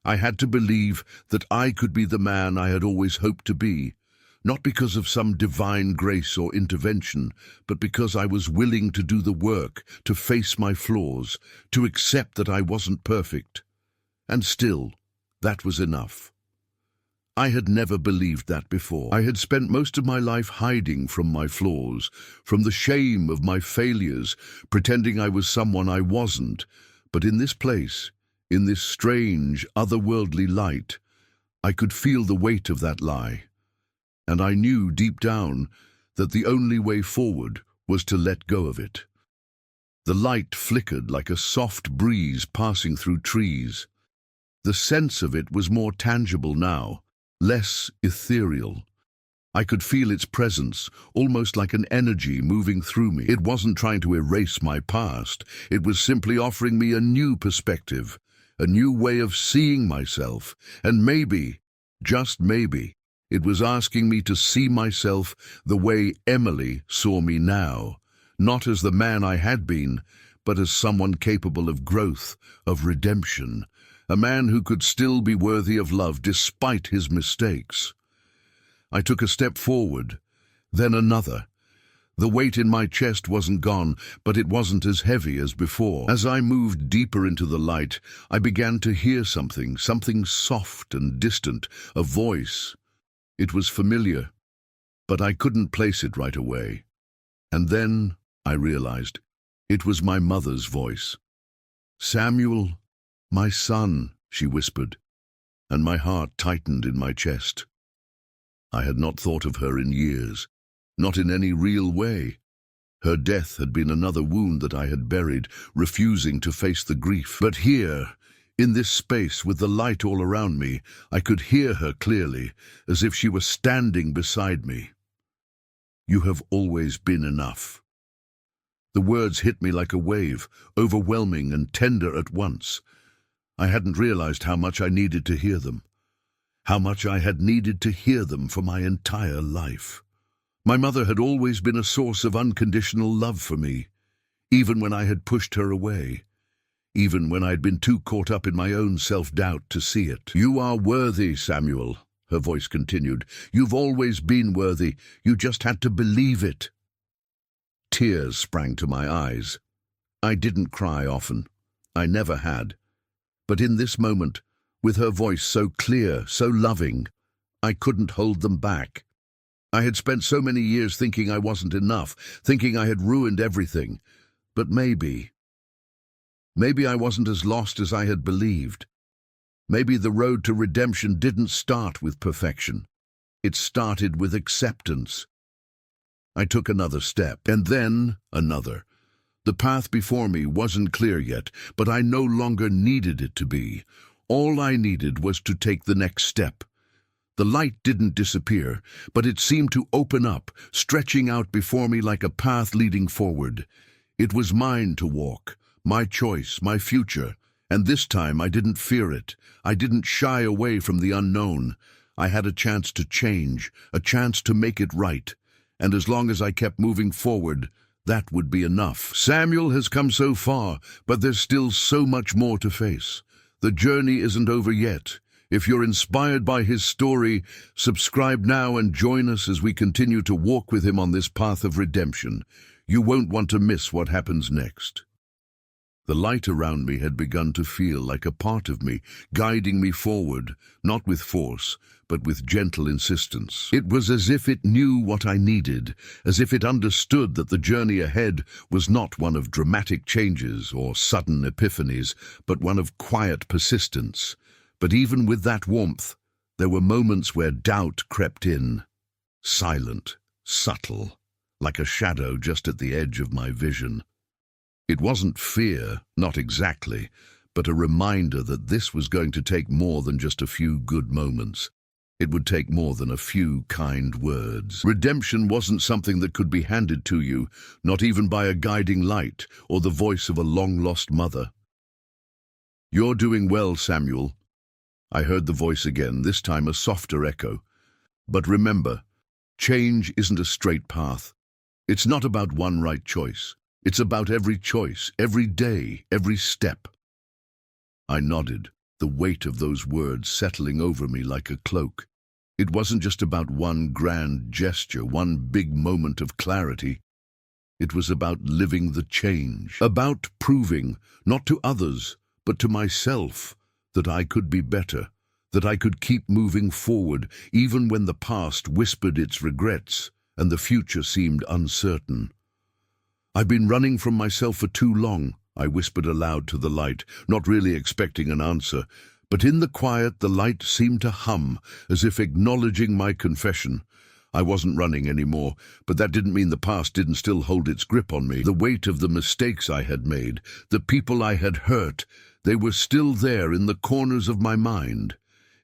I had to believe that I could be the man I had always hoped to be, not because of some divine grace or intervention, but because I was willing to do the work, to face my flaws, to accept that I wasn't perfect. And still, that was enough. I had never believed that before. I had spent most of my life hiding from my flaws, from the shame of my failures, pretending I was someone I wasn't. But in this place, in this strange, otherworldly light, I could feel the weight of that lie. And I knew deep down that the only way forward was to let go of it. The light flickered like a soft breeze passing through trees. The sense of it was more tangible now, less ethereal. I could feel its presence, almost like an energy moving through me. It wasn't trying to erase my past. It was simply offering me a new perspective, a new way of seeing myself. And maybe, just maybe, it was asking me to see myself the way Emily saw me now, not as the man I had been, but as someone capable of growth, of redemption, a man who could still be worthy of love despite his mistakes. I took a step forward, then another. The weight in my chest wasn't gone, but it wasn't as heavy as before. As I moved deeper into the light, I began to hear something soft and distant, a voice. It was familiar, but I couldn't place it right away. And then I realized it was my mother's voice. "Samuel, my son," she whispered, and my heart tightened in my chest. I had not thought of her in years, not in any real way. Her death had been another wound that I had buried, refusing to face the grief. But here, in this space with the light all around me, I could hear her clearly, as if she were standing beside me. "You have always been enough." The words hit me like a wave, overwhelming and tender at once. I hadn't realized how much I needed to hear them, how much I had needed to hear them for my entire life. My mother had always been a source of unconditional love for me, even when I had pushed her away, even when I'd been too caught up in my own self-doubt to see it. "You are worthy, Samuel," her voice continued. "You've always been worthy. You just had to believe it." Tears sprang to my eyes. I didn't cry often. I never had. But in this moment, with her voice so clear, so loving, I couldn't hold them back. I had spent so many years thinking I wasn't enough, thinking I had ruined everything. But maybe I wasn't as lost as I had believed. Maybe the road to redemption didn't start with perfection. It started with acceptance. I took another step, and then another. The path before me wasn't clear yet, but I no longer needed it to be. All I needed was to take the next step. The light didn't disappear, but it seemed to open up, stretching out before me like a path leading forward. It was mine to walk, my choice, my future, and this time I didn't fear it. I didn't shy away from the unknown. I had a chance to change, a chance to make it right, and as long as I kept moving forward, that would be enough. Samuel has come so far, but there's still so much more to face. The journey isn't over yet. If you're inspired by his story, subscribe now and join us as we continue to walk with him on this path of redemption. You won't want to miss what happens next. The light around me had begun to feel like a part of me, guiding me forward, not with force, but with gentle insistence. It was as if it knew what I needed, as if it understood that the journey ahead was not one of dramatic changes or sudden epiphanies, but one of quiet persistence. But even with that warmth, there were moments where doubt crept in, silent, subtle, like a shadow just at the edge of my vision. It wasn't fear, not exactly, but a reminder that this was going to take more than just a few good moments. It would take more than a few kind words. Redemption wasn't something that could be handed to you, not even by a guiding light or the voice of a long-lost mother. "You're doing well, Samuel." I heard the voice again, this time a softer echo. "But remember, change isn't a straight path. It's not about one right choice. It's about every choice, every day, every step." I nodded, the weight of those words settling over me like a cloak. It wasn't just about one grand gesture, one big moment of clarity. It was about living the change, about proving, not to others, but to myself, that I could be better, that I could keep moving forward, even when the past whispered its regrets and the future seemed uncertain. "I've been running from myself for too long," I whispered aloud to the light, not really expecting an answer. But in the quiet, the light seemed to hum, as if acknowledging my confession. I wasn't running anymore, but that didn't mean the past didn't still hold its grip on me. The weight of the mistakes I had made, the people I had hurt, they were still there in the corners of my mind.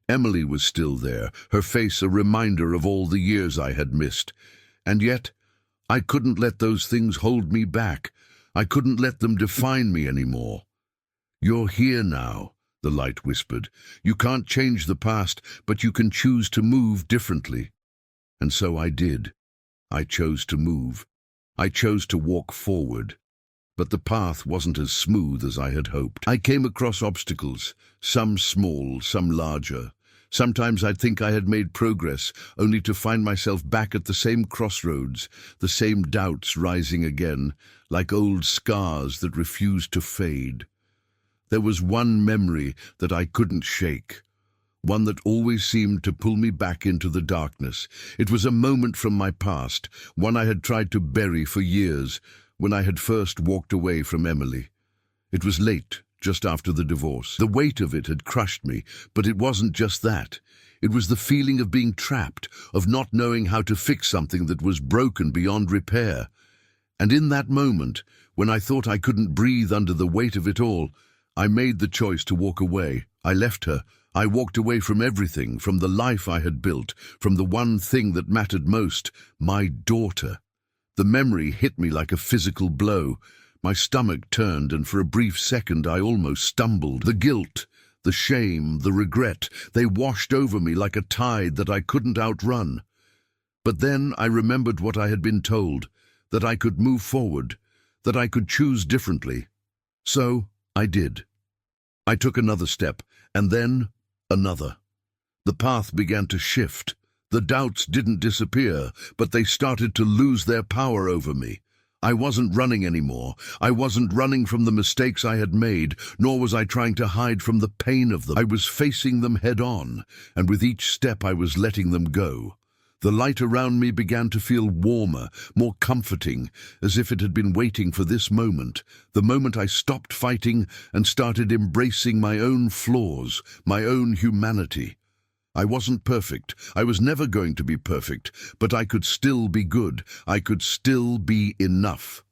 Emily was still there, her face a reminder of all the years I had missed. And yet, I couldn't let those things hold me back. I couldn't let them define me anymore. "You're here now," the light whispered. "You can't change the past, but you can choose to move differently." And so I did. I chose to move. I chose to walk forward. But the path wasn't as smooth as I had hoped. I came across obstacles, some small, some larger. Sometimes I'd think I had made progress, only to find myself back at the same crossroads, the same doubts rising again, like old scars that refused to fade. There was one memory that I couldn't shake, one that always seemed to pull me back into the darkness. It was a moment from my past, one I had tried to bury for years, when I had first walked away from Emily. It was late, just after the divorce. The weight of it had crushed me, but it wasn't just that. It was the feeling of being trapped, of not knowing how to fix something that was broken beyond repair. And in that moment, when I thought I couldn't breathe under the weight of it all, I made the choice to walk away. I left her. I walked away from everything, from the life I had built, from the one thing that mattered most, my daughter. The memory hit me like a physical blow. My stomach turned, and for a brief second I almost stumbled. The guilt, the shame, the regret, they washed over me like a tide that I couldn't outrun. But then I remembered what I had been told, that I could move forward, that I could choose differently. So I did. I took another step, and then another. The path began to shift. The doubts didn't disappear, but they started to lose their power over me. I wasn't running anymore. I wasn't running from the mistakes I had made, nor was I trying to hide from the pain of them. I was facing them head on, and with each step I was letting them go. The light around me began to feel warmer, more comforting, as if it had been waiting for this moment, the moment I stopped fighting and started embracing my own flaws, my own humanity. I wasn't perfect. I was never going to be perfect, but I could still be good. I could still be enough.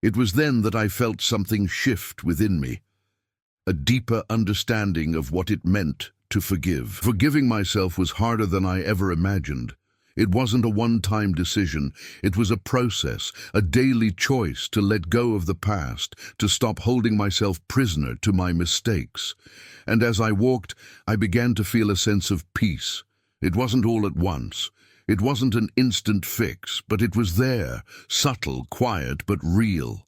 It was then that I felt something shift within me, a deeper understanding of what it meant to forgive. Forgiving myself was harder than I ever imagined. It wasn't a one-time decision. It was a process, a daily choice to let go of the past, to stop holding myself prisoner to my mistakes. And as I walked, I began to feel a sense of peace. It wasn't all at once. It wasn't an instant fix, but it was there, subtle, quiet, but real.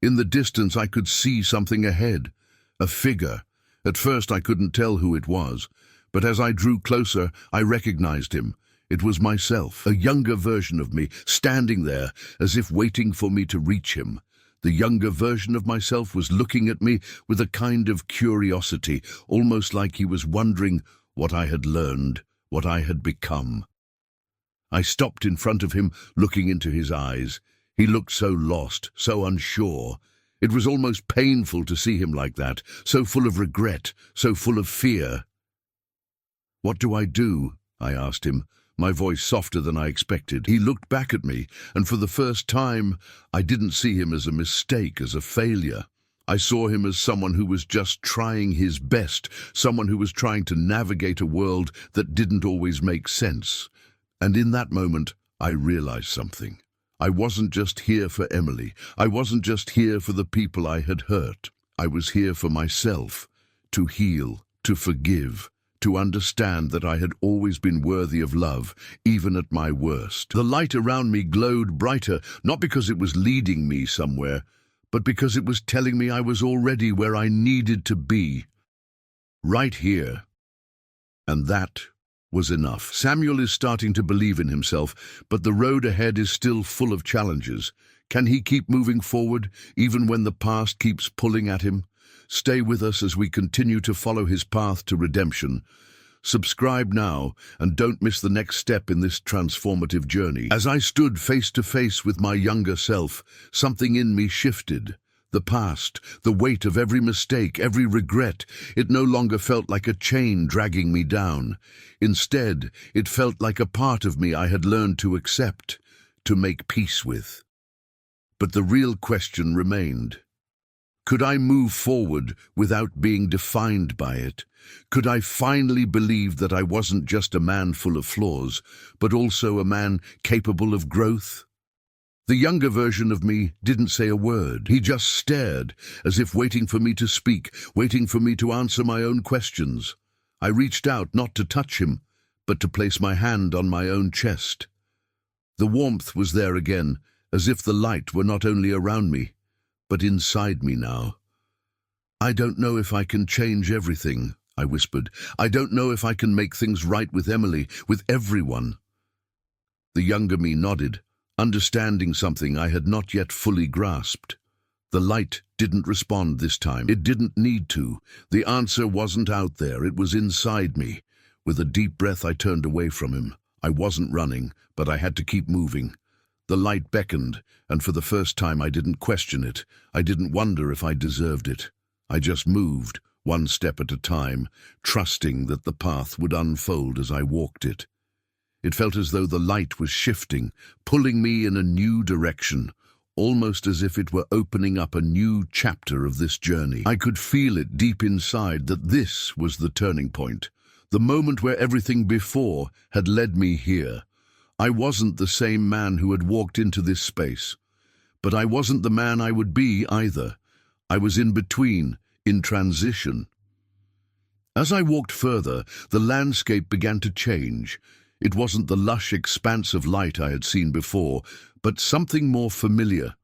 In the distance, I could see something ahead, a figure. At first, I couldn't tell who it was, but as I drew closer, I recognized him. It was myself, a younger version of me, standing there, as if waiting for me to reach him. The younger version of myself was looking at me with a kind of curiosity, almost like he was wondering what I had learned, what I had become. I stopped in front of him, looking into his eyes. He looked so lost, so unsure. It was almost painful to see him like that, so full of regret, so full of fear. "What do I do?" I asked him, my voice softer than I expected. He looked back at me, and for the first time, I didn't see him as a mistake, as a failure. I saw him as someone who was just trying his best, someone who was trying to navigate a world that didn't always make sense. And in that moment, I realized something. I wasn't just here for Emily. I wasn't just here for the people I had hurt. I was here for myself, to heal, to forgive, to understand that I had always been worthy of love, even at my worst. The light around me glowed brighter, not because it was leading me somewhere, but because it was telling me I was already where I needed to be, right here. And that was enough. Samuel is starting to believe in himself, but the road ahead is still full of challenges. Can he keep moving forward, even when the past keeps pulling at him? Stay with us as we continue to follow his path to redemption. Subscribe now and don't miss the next step in this transformative journey. As I stood face to face with my younger self, something in me shifted. The past, the weight of every mistake, every regret, it no longer felt like a chain dragging me down. Instead, it felt like a part of me I had learned to accept, to make peace with. But the real question remained. Could I move forward without being defined by it? Could I finally believe that I wasn't just a man full of flaws, but also a man capable of growth? The younger version of me didn't say a word. He just stared, as if waiting for me to speak, waiting for me to answer my own questions. I reached out not to touch him, but to place my hand on my own chest. The warmth was there again, as if the light were not only around me, but inside me now. "I don't know if I can change everything," I whispered. "I don't know if I can make things right with Emily, with everyone." The younger me nodded, understanding something I had not yet fully grasped. The light didn't respond this time. It didn't need to. The answer wasn't out there. It was inside me. With a deep breath, I turned away from him. I wasn't running, but I had to keep moving. The light beckoned, and for the first time I didn't question it. I didn't wonder if I deserved it. I just moved, one step at a time, trusting that the path would unfold as I walked it. It felt as though the light was shifting, pulling me in a new direction, almost as if it were opening up a new chapter of this journey. I could feel it deep inside that this was the turning point, the moment where everything before had led me here. I wasn't the same man who had walked into this space, but I wasn't the man I would be either. I was in between, in transition. As I walked further, the landscape began to change. It wasn't the lush expanse of light I had seen before, but something more familiar,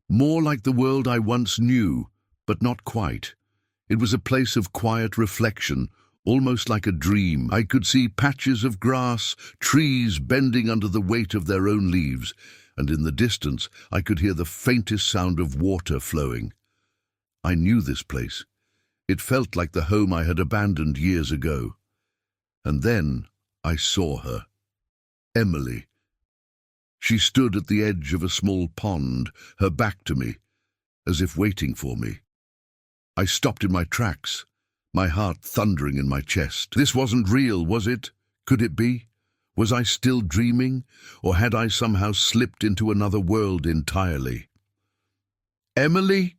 more like the world I once knew, but not quite. It was a place of quiet reflection, almost like a dream. I could see patches of grass, trees bending under the weight of their own leaves, and in the distance I could hear the faintest sound of water flowing. I knew this place. It felt like the home I had abandoned years ago. And then I saw her. Emily. She stood at the edge of a small pond, her back to me, as if waiting for me. I stopped in my tracks, my heart thundering in my chest. This wasn't real, was it? Could it be? Was I still dreaming, or had I somehow slipped into another world entirely? "Emily?"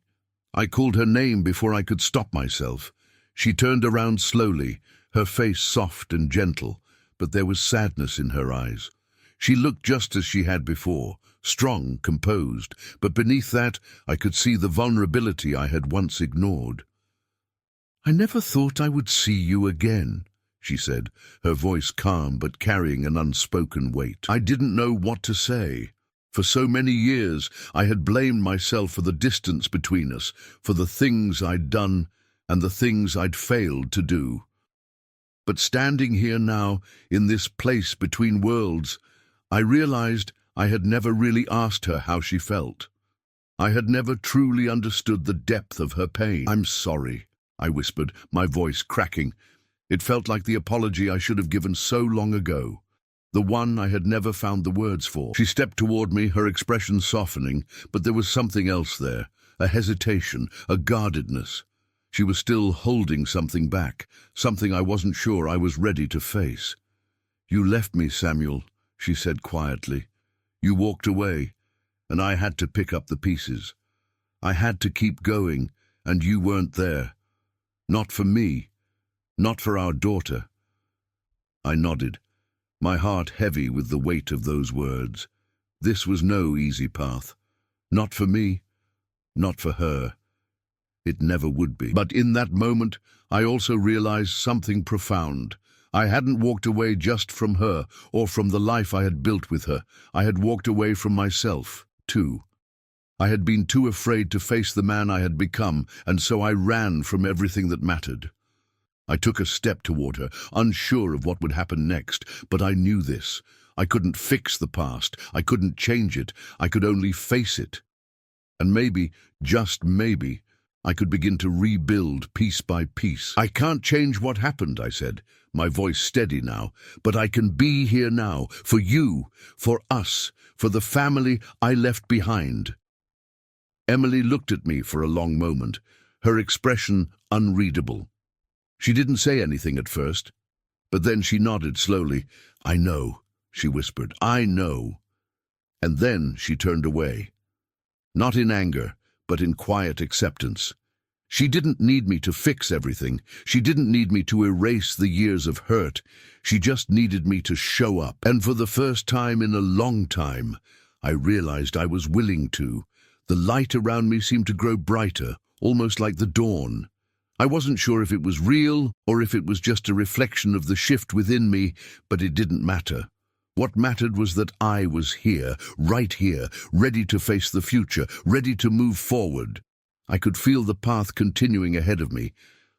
I called her name before I could stop myself. She turned around slowly, her face soft and gentle, but there was sadness in her eyes. She looked just as she had before, strong, composed, but beneath that I could see the vulnerability I had once ignored. "I never thought I would see you again," she said, her voice calm but carrying an unspoken weight. I didn't know what to say. For so many years I had blamed myself for the distance between us, for the things I'd done and the things I'd failed to do. But standing here now, in this place between worlds, I realized I had never really asked her how she felt. I had never truly understood the depth of her pain. "I'm sorry," I whispered, my voice cracking. It felt like the apology I should have given so long ago, the one I had never found the words for. She stepped toward me, her expression softening, but there was something else there, a hesitation, a guardedness. She was still holding something back, something I wasn't sure I was ready to face. "You left me, Samuel," she said quietly. "You walked away, and I had to pick up the pieces. I had to keep going, and you weren't there. Not for me, not for our daughter." I nodded, my heart heavy with the weight of those words. This was no easy path. Not for me, not for her. It never would be. But in that moment, I also realized something profound. I hadn't walked away just from her, or from the life I had built with her. I had walked away from myself, too. I had been too afraid to face the man I had become, and so I ran from everything that mattered. I took a step toward her, unsure of what would happen next, but I knew this. I couldn't fix the past. I couldn't change it. I could only face it. And maybe, just maybe, I could begin to rebuild piece by piece. "I can't change what happened," I said, my voice steady now, "but I can be here now, for you, for us, for the family I left behind." Emily looked at me for a long moment, her expression unreadable. She didn't say anything at first, but then she nodded slowly. "I know," she whispered, "I know." And then she turned away. Not in anger, but in quiet acceptance. She didn't need me to fix everything. She didn't need me to erase the years of hurt. She just needed me to show up. And for the first time in a long time, I realized I was willing to. The light around me seemed to grow brighter, almost like the dawn. I wasn't sure if it was real or if it was just a reflection of the shift within me, but it didn't matter. What mattered was that I was here, right here, ready to face the future, ready to move forward. I could feel the path continuing ahead of me.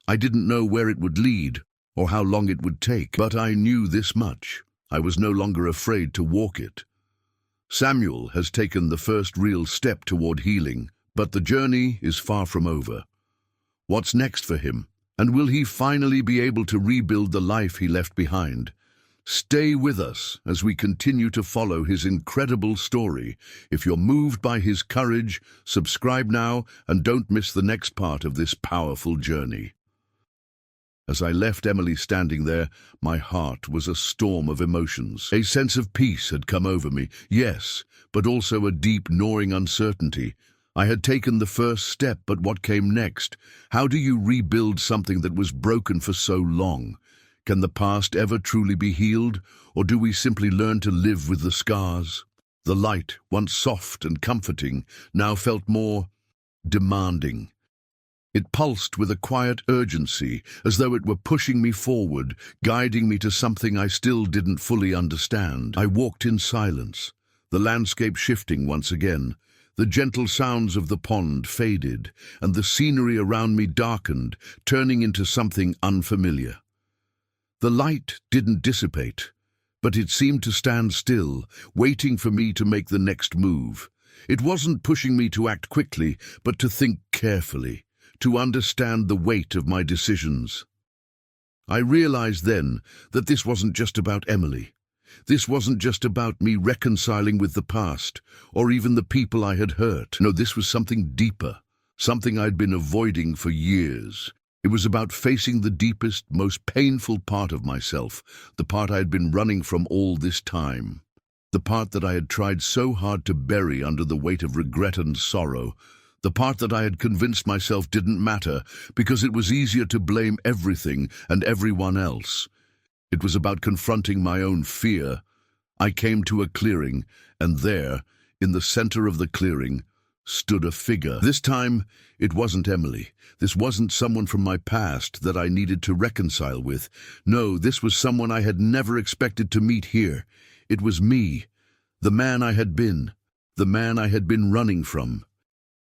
I didn't know where it would lead or how long it would take, but I knew this much. I was no longer afraid to walk it. Samuel has taken the first real step toward healing, but the journey is far from over. What's next for him? And will he finally be able to rebuild the life he left behind? Stay with us as we continue to follow his incredible story. If you're moved by his courage, subscribe now and don't miss the next part of this powerful journey. As I left Emily standing there, my heart was a storm of emotions. A sense of peace had come over me, yes, but also a deep, gnawing uncertainty. I had taken the first step, but what came next? How do you rebuild something that was broken for so long? Can the past ever truly be healed, or do we simply learn to live with the scars? The light, once soft and comforting, now felt more demanding. It pulsed with a quiet urgency, as though it were pushing me forward, guiding me to something I still didn't fully understand. I walked in silence, the landscape shifting once again. The gentle sounds of the pond faded, and the scenery around me darkened, turning into something unfamiliar. The light didn't dissipate, but it seemed to stand still, waiting for me to make the next move. It wasn't pushing me to act quickly, but to think carefully, to understand the weight of my decisions. I realized then that this wasn't just about Emily. This wasn't just about me reconciling with the past, or even the people I had hurt. No, this was something deeper, something I'd been avoiding for years. It was about facing the deepest, most painful part of myself, the part I had been running from all this time, the part that I had tried so hard to bury under the weight of regret and sorrow, the part that I had convinced myself didn't matter because it was easier to blame everything and everyone else. It was about confronting my own fear. I came to a clearing, and there, in the center of the clearing, stood a figure. This time, it wasn't Emily. This wasn't someone from my past that I needed to reconcile with. No, this was someone I had never expected to meet here. It was me, the man I had been, the man I had been running from.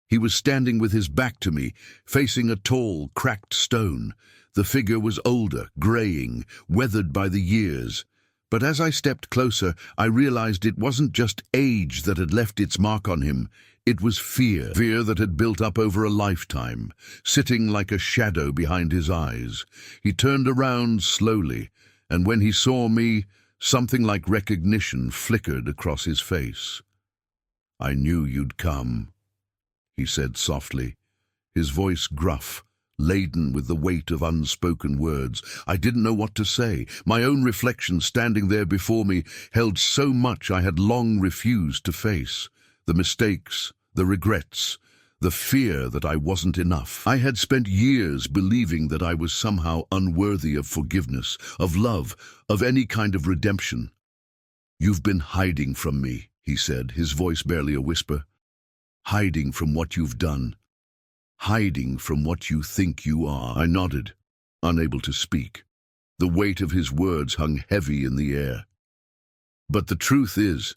He was standing with his back to me, facing a tall, cracked stone. The figure was older, graying, weathered by the years. But as I stepped closer, I realized it wasn't just age that had left its mark on him. It was fear. Fear that had built up over a lifetime, sitting like a shadow behind his eyes. He turned around slowly, and when he saw me, something like recognition flickered across his face. "I knew you'd come," he said softly, his voice gruff, laden with the weight of unspoken words. I didn't know what to say. My own reflection standing there before me held so much I had long refused to face. The mistakes, the regrets, the fear that I wasn't enough. I had spent years believing that I was somehow unworthy of forgiveness, of love, of any kind of redemption. "You've been hiding from me," he said, his voice barely a whisper. "Hiding from what you've done. Hiding from what you think you are." I nodded, unable to speak. The weight of his words hung heavy in the air. "But the truth is,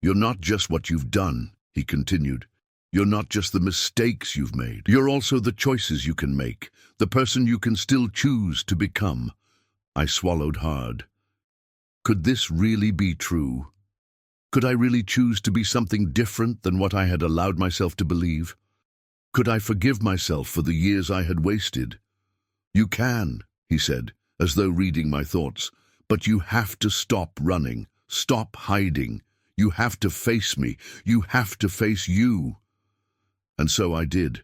you're not just what you've done," he continued. "You're not just the mistakes you've made. You're also the choices you can make, the person you can still choose to become." I swallowed hard. Could this really be true? Could I really choose to be something different than what I had allowed myself to believe? Could I forgive myself for the years I had wasted? "You can," he said, as though reading my thoughts, "but you have to stop running, stop hiding. You have to face me. You have to face you." And so I did.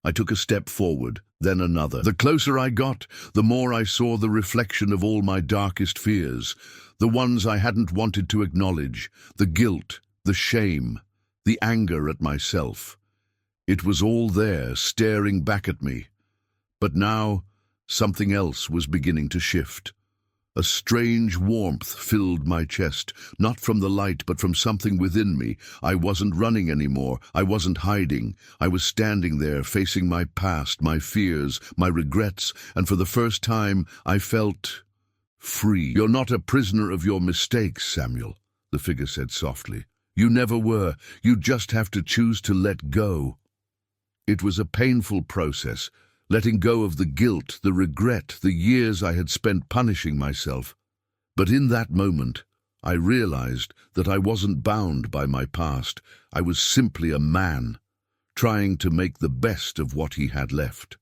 I took a step forward, then another. The closer I got, the more I saw the reflection of all my darkest fears, the ones I hadn't wanted to acknowledge, the guilt, the shame, the anger at myself. It was all there, staring back at me. But now, something else was beginning to shift. A strange warmth filled my chest, not from the light but from something within me. I wasn't running anymore. I wasn't hiding. I was standing there, facing my past, my fears, my regrets, and for the first time I felt free. "You're not a prisoner of your mistakes, Samuel," the figure said softly. "You never were. You just have to choose to let go." It was a painful process, letting go of the guilt, the regret, the years I had spent punishing myself. But in that moment, I realized that I wasn't bound by my past. I was simply a man, trying to make the best of what he had left.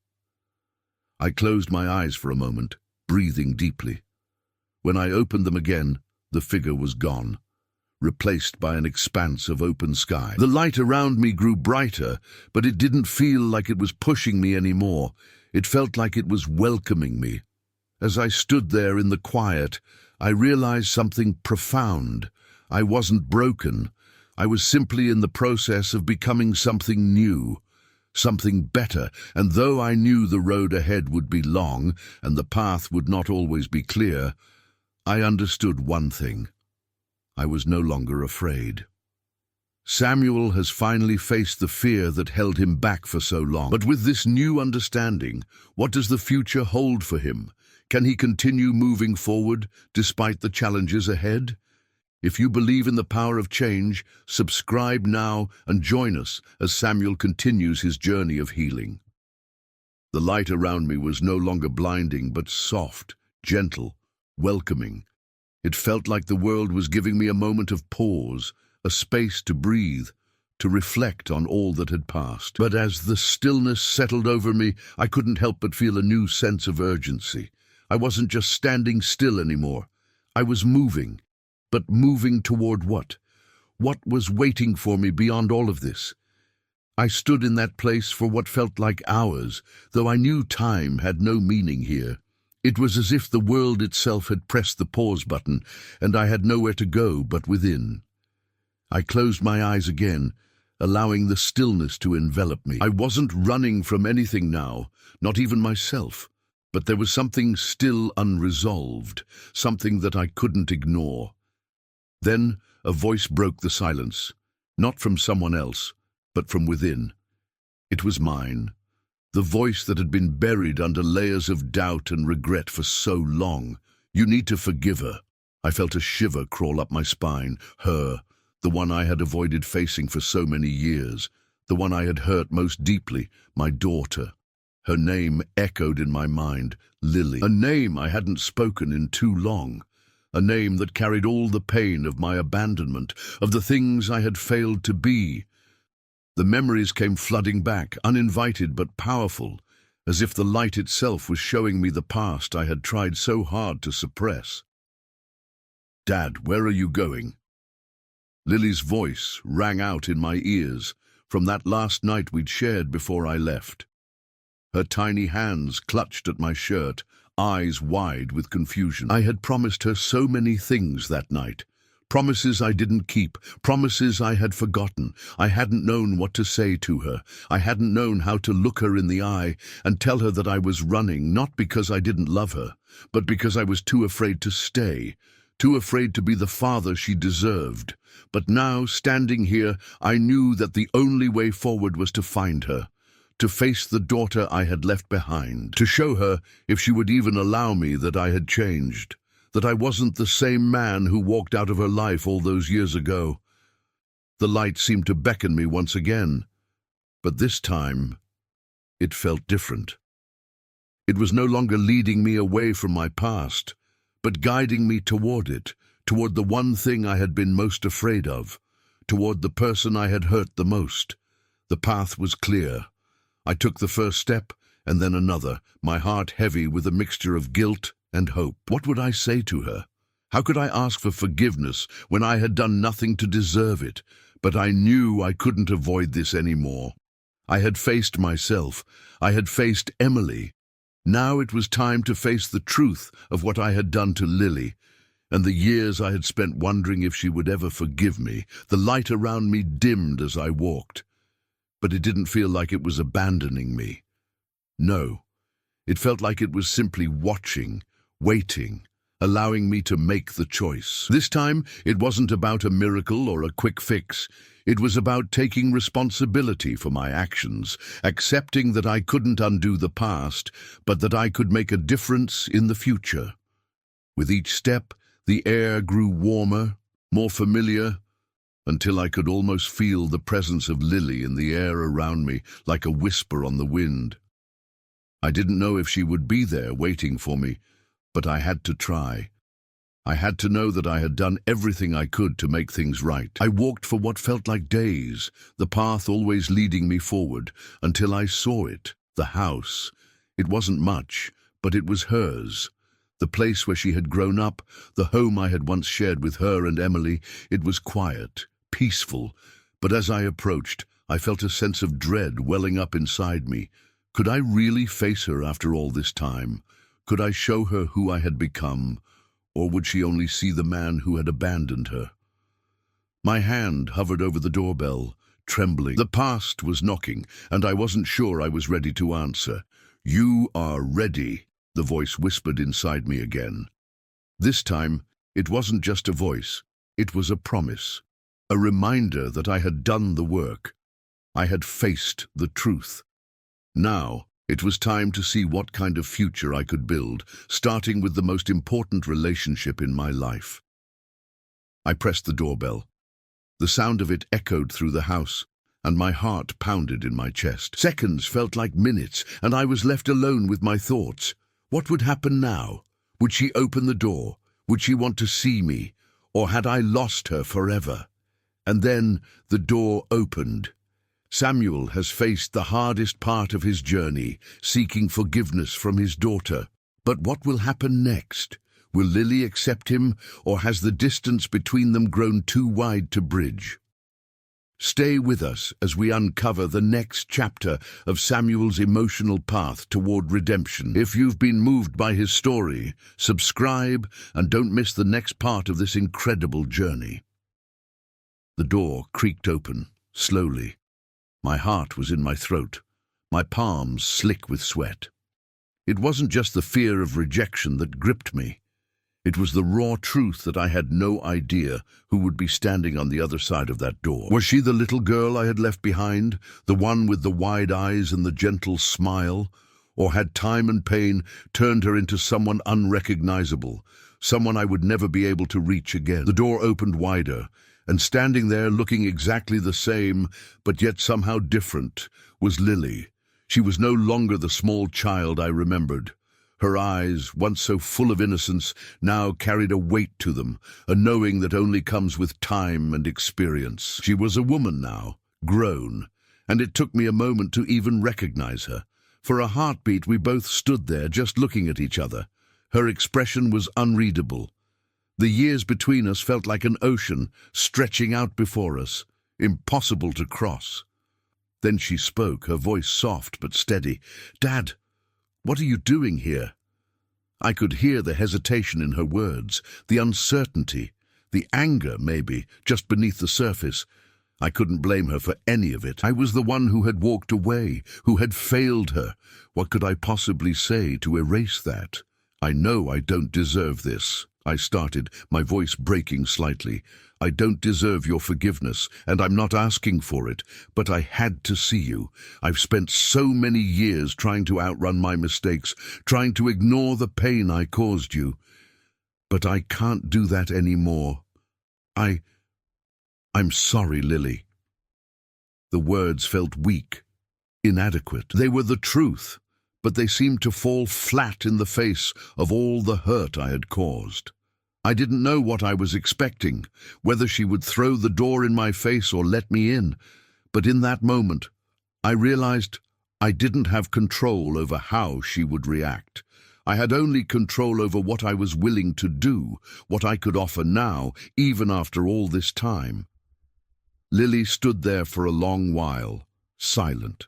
I closed my eyes for a moment, breathing deeply. When I opened them again, the figure was gone, replaced by an expanse of open sky. The light around me grew brighter, but it didn't feel like it was pushing me anymore. It felt like it was welcoming me. As I stood there in the quiet, I realized something profound. I wasn't broken. I was simply in the process of becoming something new, something better, and though I knew the road ahead would be long and the path would not always be clear, I understood one thing. I was no longer afraid. Samuel has finally faced the fear that held him back for so long. But with this new understanding, what does the future hold for him? Can he continue moving forward despite the challenges ahead? If you believe in the power of change, subscribe now and join us as Samuel continues his journey of healing. The light around me was no longer blinding, but soft, gentle, welcoming. It felt like the world was giving me a moment of pause, a space to breathe, to reflect on all that had passed. But as the stillness settled over me, I couldn't help but feel a new sense of urgency. I wasn't just standing still anymore. I was moving. But moving toward what? What was waiting for me beyond all of this? I stood in that place for what felt like hours, though I knew time had no meaning here. It was as if the world itself had pressed the pause button, and I had nowhere to go but within. I closed my eyes again, allowing the stillness to envelop me. I wasn't running from anything now, not even myself, but there was something still unresolved, something that I couldn't ignore. Then a voice broke the silence, not from someone else, but from within. It was mine. The voice that had been buried under layers of doubt and regret for so long. "You need to forgive her." I felt a shiver crawl up my spine. Her, the one I had avoided facing for so many years, the one I had hurt most deeply, my daughter. Her name echoed in my mind, Lily. A name I hadn't spoken in too long. A name that carried all the pain of my abandonment, of the things I had failed to be. The memories came flooding back, uninvited but powerful, as if the light itself was showing me the past I had tried so hard to suppress. "Dad, where are you going?" Lily's voice rang out in my ears from that last night we'd shared before I left. Her tiny hands clutched at my shirt, eyes wide with confusion. I had promised her so many things that night. Promises I didn't keep, promises I had forgotten. I hadn't known what to say to her. I hadn't known how to look her in the eye and tell her that I was running, not because I didn't love her, but because I was too afraid to stay, too afraid to be the father she deserved. But now, standing here, I knew that the only way forward was to find her, to face the daughter I had left behind, to show her, if she would even allow me, that I had changed, that I wasn't the same man who walked out of her life all those years ago. The light seemed to beckon me once again, but this time it felt different. It was no longer leading me away from my past, but guiding me toward it, toward the one thing I had been most afraid of, toward the person I had hurt the most. The path was clear. I took the first step, and then another, my heart heavy with a mixture of guilt and hope. What would I say to her? How could I ask for forgiveness when I had done nothing to deserve it? But I knew I couldn't avoid this anymore. I had faced myself. I had faced Emily. Now it was time to face the truth of what I had done to Lily, and the years I had spent wondering if she would ever forgive me. The light around me dimmed as I walked, but it didn't feel like it was abandoning me. No, it felt like it was simply watching, waiting, allowing me to make the choice. This time, it wasn't about a miracle or a quick fix. It was about taking responsibility for my actions, accepting that I couldn't undo the past, but that I could make a difference in the future. With each step, the air grew warmer, more familiar, until I could almost feel the presence of Lily in the air around me, like a whisper on the wind. I didn't know if she would be there waiting for me, but I had to try. I had to know that I had done everything I could to make things right. I walked for what felt like days, the path always leading me forward, until I saw it, the house. It wasn't much, but it was hers. The place where she had grown up, the home I had once shared with her and Emily. It was quiet, peaceful, but as I approached, I felt a sense of dread welling up inside me. Could I really face her after all this time? Could I show her who I had become? Or would she only see the man who had abandoned her? My hand hovered over the doorbell, trembling. The past was knocking, and I wasn't sure I was ready to answer. "You are ready," the voice whispered inside me again. This time, it wasn't just a voice. It was a promise, a reminder that I had done the work. I had faced the truth. Now, it was time to see what kind of future I could build, starting with the most important relationship in my life. I pressed the doorbell. The sound of it echoed through the house, and my heart pounded in my chest. Seconds felt like minutes, and I was left alone with my thoughts. What would happen now? Would she open the door? Would she want to see me? Or had I lost her forever? And then the door opened. Samuel has faced the hardest part of his journey, seeking forgiveness from his daughter. But what will happen next? Will Lily accept him, or has the distance between them grown too wide to bridge? Stay with us as we uncover the next chapter of Samuel's emotional path toward redemption. If you've been moved by his story, subscribe and don't miss the next part of this incredible journey. The door creaked open, slowly. My heart was in my throat, my palms slick with sweat. It wasn't just the fear of rejection that gripped me. It was the raw truth that I had no idea who would be standing on the other side of that door. Was she the little girl I had left behind, the one with the wide eyes and the gentle smile? Or had time and pain turned her into someone unrecognizable, someone I would never be able to reach again? The door opened wider, and standing there looking exactly the same, but yet somehow different, was Lily. She was no longer the small child I remembered. Her eyes, once so full of innocence, now carried a weight to them, a knowing that only comes with time and experience. She was a woman now, grown, and it took me a moment to even recognize her. For a heartbeat, we both stood there just looking at each other. Her expression was unreadable. The years between us felt like an ocean stretching out before us, impossible to cross. Then she spoke, her voice soft but steady. "Dad, what are you doing here?" I could hear the hesitation in her words, the uncertainty, the anger, maybe, just beneath the surface. I couldn't blame her for any of it. I was the one who had walked away, who had failed her. What could I possibly say to erase that? "I know I don't deserve this," I started, my voice breaking slightly. "I don't deserve your forgiveness, and I'm not asking for it, but I had to see you. I've spent so many years trying to outrun my mistakes, trying to ignore the pain I caused you. But I can't do that anymore. I'm sorry, Lily." The words felt weak, inadequate. They were the truth, but they seemed to fall flat in the face of all the hurt I had caused. I didn't know what I was expecting, whether she would throw the door in my face or let me in, but in that moment, I realized I didn't have control over how she would react. I had only control over what I was willing to do, what I could offer now, even after all this time. Lily stood there for a long while, silent.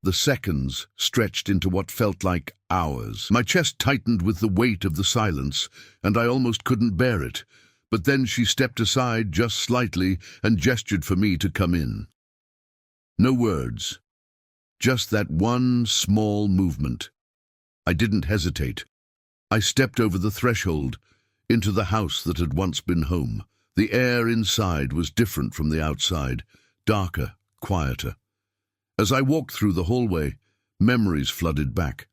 The seconds stretched into what felt like hours. My chest tightened with the weight of the silence, and I almost couldn't bear it. But then she stepped aside just slightly and gestured for me to come in. No words, just that one small movement. I didn't hesitate. I stepped over the threshold, into the house that had once been home. The air inside was different from the outside, darker, quieter. As I walked through the hallway, memories flooded back.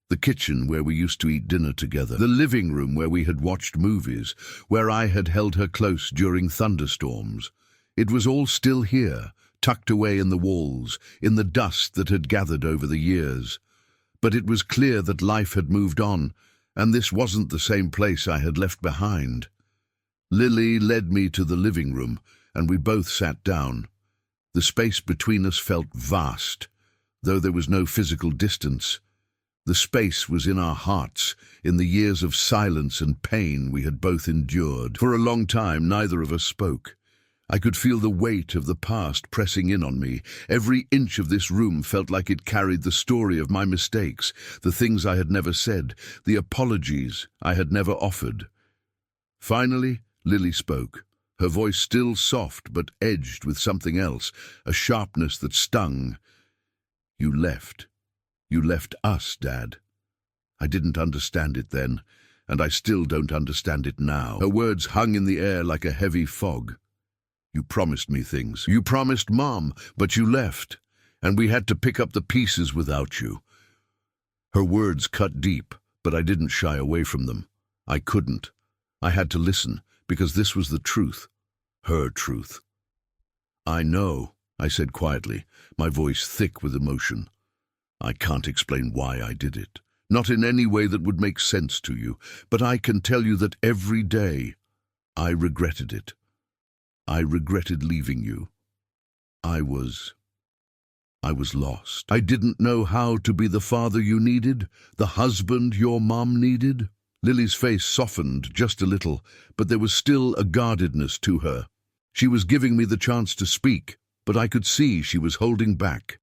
The kitchen where we used to eat dinner together, the living room where we had watched movies, where I had held her close during thunderstorms. It was all still here, tucked away in the walls, in the dust that had gathered over the years. But it was clear that life had moved on, and this wasn't the same place I had left behind. Lily led me to the living room, and we both sat down. The space between us felt vast, though there was no physical distance. The space was in our hearts, in the years of silence and pain we had both endured. For a long time, neither of us spoke. I could feel the weight of the past pressing in on me. Every inch of this room felt like it carried the story of my mistakes, the things I had never said, the apologies I had never offered. Finally, Lily spoke, her voice still soft but edged with something else, a sharpness that stung. "You left. You left us, Dad." I didn't understand it then, and I still don't understand it now. Her words hung in the air like a heavy fog. "You promised me things. You promised Mom, but you left, and we had to pick up the pieces without you." Her words cut deep, but I didn't shy away from them. I couldn't. I had to listen, because this was the truth, her truth. "I know," I said quietly, my voice thick with emotion. "I can't explain why I did it, not in any way that would make sense to you, but I can tell you that every day I regretted it. I regretted leaving you. I was lost. I didn't know how to be the father you needed, the husband your mom needed." Lily's face softened just a little, but there was still a guardedness to her. She was giving me the chance to speak, but I could see she was holding back.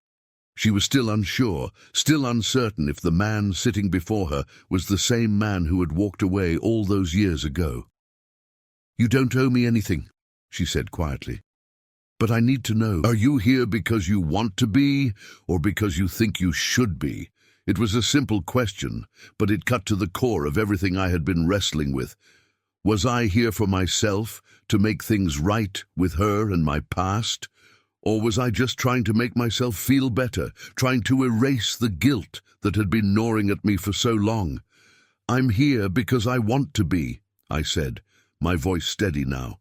She was still unsure, still uncertain if the man sitting before her was the same man who had walked away all those years ago. "You don't owe me anything," she said quietly. "But I need to know, are you here because you want to be, or because you think you should be?" It was a simple question, but it cut to the core of everything I had been wrestling with. Was I here for myself, to make things right with her and my past? Or was I just trying to make myself feel better, trying to erase the guilt that had been gnawing at me for so long? "I'm here because I want to be," I said, my voice steady now.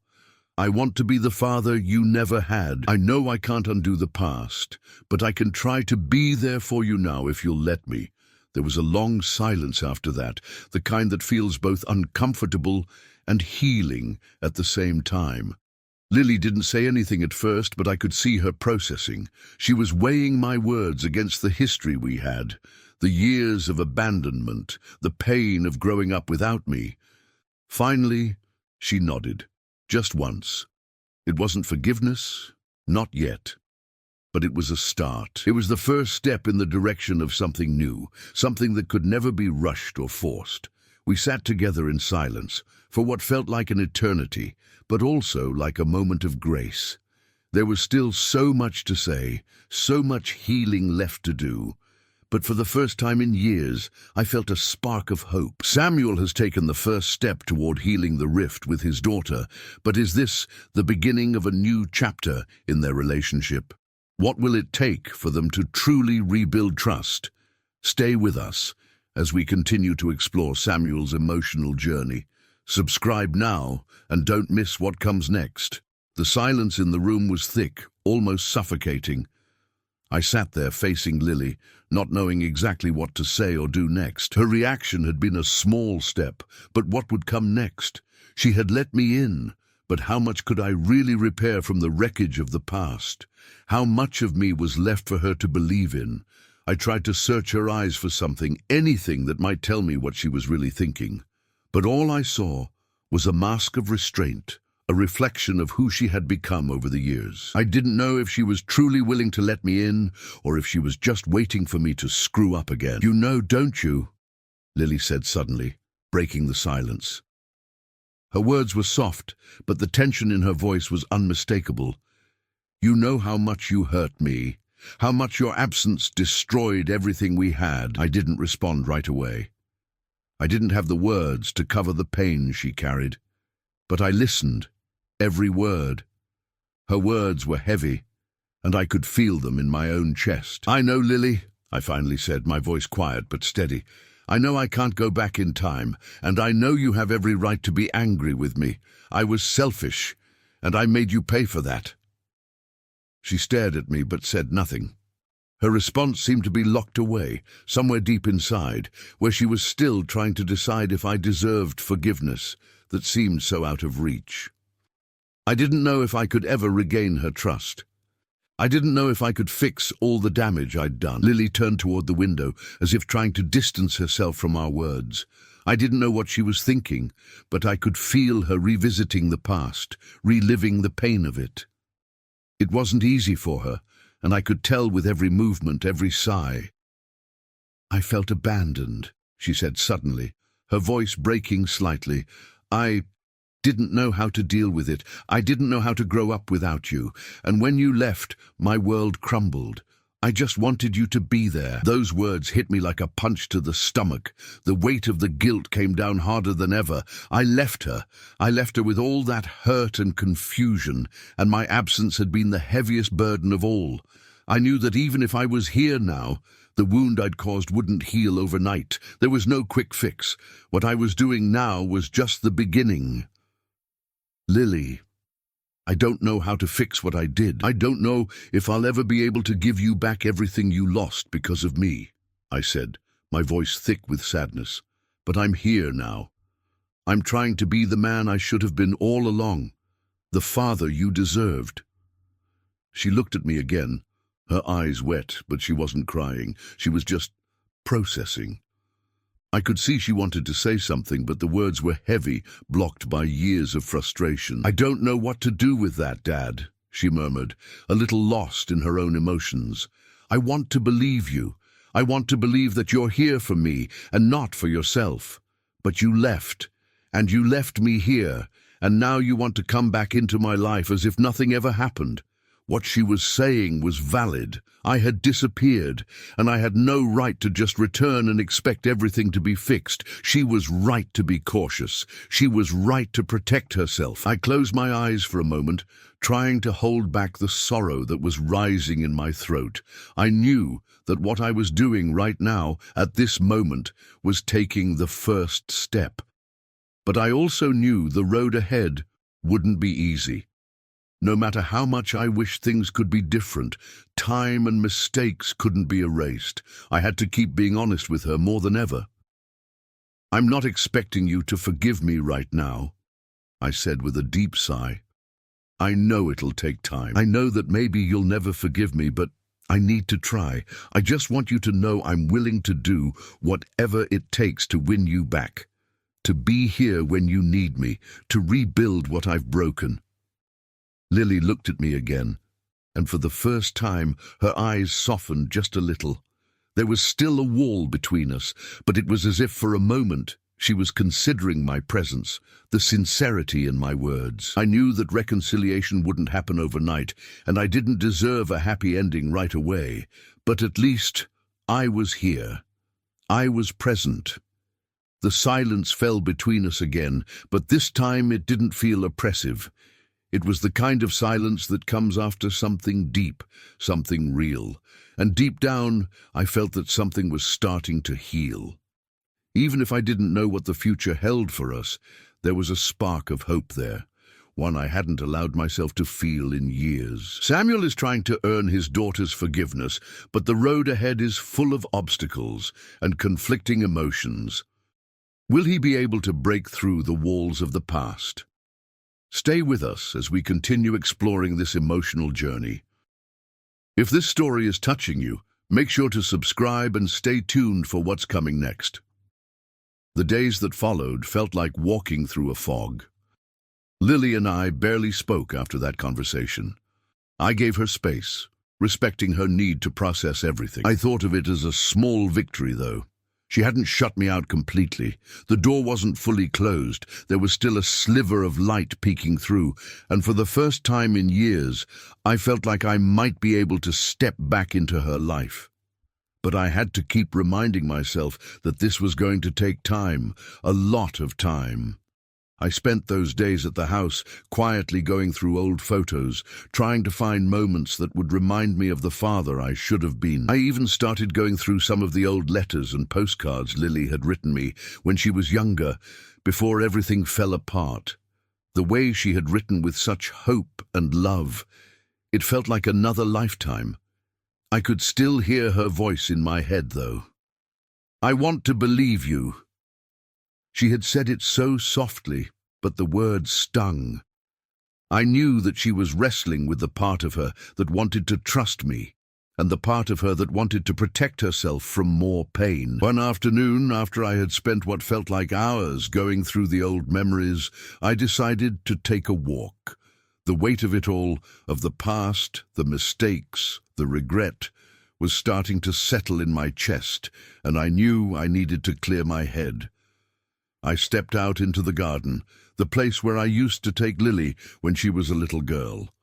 "I want to be the father you never had. I know I can't undo the past, but I can try to be there for you now if you'll let me." There was a long silence after that, the kind that feels both uncomfortable and healing at the same time. Lily didn't say anything at first, but I could see her processing. She was weighing my words against the history we had, the years of abandonment, the pain of growing up without me. Finally, she nodded. Just once. It wasn't forgiveness, not yet. but it was a start. It was the first step in the direction of something new, something that could never be rushed or forced. We sat together in silence, for what felt like an eternity, but also like a moment of grace. There was still so much to say, so much healing left to do. But for the first time in years, I felt a spark of hope. Samuel has taken the first step toward healing the rift with his daughter, but is this the beginning of a new chapter in their relationship? What will it take for them to truly rebuild trust? Stay with us as we continue to explore Samuel's emotional journey. Subscribe now and don't miss what comes next. The silence in the room was thick, almost suffocating. I sat there facing Lily, not knowing exactly what to say or do next. Her reaction had been a small step, but what would come next? She had let me in, but how much could I really repair from the wreckage of the past? How much of me was left for her to believe in? I tried to search her eyes for something, anything that might tell me what she was really thinking. But all I saw was a mask of restraint, a reflection of who she had become over the years. I didn't know if she was truly willing to let me in, or if she was just waiting for me to screw up again. "You know, don't you?" Lily said suddenly, breaking the silence. Her words were soft, but the tension in her voice was unmistakable. "You know how much you hurt me, how much your absence destroyed everything we had." I didn't respond right away. I didn't have the words to cover the pain she carried, but I listened. Every word. Her words were heavy, and I could feel them in my own chest. "I know, Lily," I finally said, my voice quiet but steady. "I know I can't go back in time, and I know you have every right to be angry with me. I was selfish, and I made you pay for that." She stared at me but said nothing. Her response seemed to be locked away, somewhere deep inside, where she was still trying to decide if I deserved forgiveness that seemed so out of reach. I didn't know if I could ever regain her trust. I didn't know if I could fix all the damage I'd done. Lily turned toward the window, as if trying to distance herself from our words. I didn't know what she was thinking, but I could feel her revisiting the past, reliving the pain of it. It wasn't easy for her, and I could tell with every movement, every sigh. "I felt abandoned," she said suddenly, her voice breaking slightly. "I didn't know how to deal with it. I didn't know how to grow up without you. And when you left, my world crumbled. I just wanted you to be there." Those words hit me like a punch to the stomach. The weight of the guilt came down harder than ever. I left her. I left her with all that hurt and confusion, and my absence had been the heaviest burden of all. I knew that even if I was here now, the wound I'd caused wouldn't heal overnight. There was no quick fix. What I was doing now was just the beginning. "Lily, I don't know how to fix what I did. I don't know if I'll ever be able to give you back everything you lost because of me," I said, my voice thick with sadness. "But I'm here now. I'm trying to be the man I should have been all along, the father you deserved." She looked at me again, her eyes wet, but she wasn't crying. She was just processing. I could see she wanted to say something, but the words were heavy, blocked by years of frustration. "I don't know what to do with that, Dad," she murmured, a little lost in her own emotions. "I want to believe you. I want to believe that you're here for me and not for yourself. But you left, and you left me here, and now you want to come back into my life as if nothing ever happened." What she was saying was valid. I had disappeared, and I had no right to just return and expect everything to be fixed. She was right to be cautious. She was right to protect herself. I closed my eyes for a moment, trying to hold back the sorrow that was rising in my throat. I knew that what I was doing right now, at this moment, was taking the first step. But I also knew the road ahead wouldn't be easy. No matter how much I wished things could be different, time and mistakes couldn't be erased. I had to keep being honest with her more than ever. "I'm not expecting you to forgive me right now," I said with a deep sigh. "I know it'll take time. I know that maybe you'll never forgive me, but I need to try. I just want you to know I'm willing to do whatever it takes to win you back, to be here when you need me, to rebuild what I've broken." Lily looked at me again, and for the first time her eyes softened just a little. There was still a wall between us, but it was as if for a moment she was considering my presence, the sincerity in my words. I knew that reconciliation wouldn't happen overnight, and I didn't deserve a happy ending right away, but at least I was here. I was present. The silence fell between us again, but this time it didn't feel oppressive. It was the kind of silence that comes after something deep, something real. And deep down, I felt that something was starting to heal. Even if I didn't know what the future held for us, there was a spark of hope there, one I hadn't allowed myself to feel in years. Samuel is trying to earn his daughter's forgiveness, but the road ahead is full of obstacles and conflicting emotions. Will he be able to break through the walls of the past? Stay with us as we continue exploring this emotional journey. If this story is touching you, make sure to subscribe and stay tuned for what's coming next. The days that followed felt like walking through a fog. Lily and I barely spoke after that conversation. I gave her space, respecting her need to process everything. I thought of it as a small victory, though. She hadn't shut me out completely. The door wasn't fully closed. There was still a sliver of light peeking through, and for the first time in years, I felt like I might be able to step back into her life. But I had to keep reminding myself that this was going to take time, a lot of time. I spent those days at the house, quietly going through old photos, trying to find moments that would remind me of the father I should have been. I even started going through some of the old letters and postcards Lily had written me when she was younger, before everything fell apart. The way she had written with such hope and love, it felt like another lifetime. I could still hear her voice in my head, though. "I want to believe you." She had said it so softly, but the words stung. I knew that she was wrestling with the part of her that wanted to trust me, and the part of her that wanted to protect herself from more pain. One afternoon, after I had spent what felt like hours going through the old memories, I decided to take a walk. The weight of it all, of the past, the mistakes, the regret, was starting to settle in my chest, and I knew I needed to clear my head. I stepped out into the garden, the place where I used to take Lily when she was a little girl.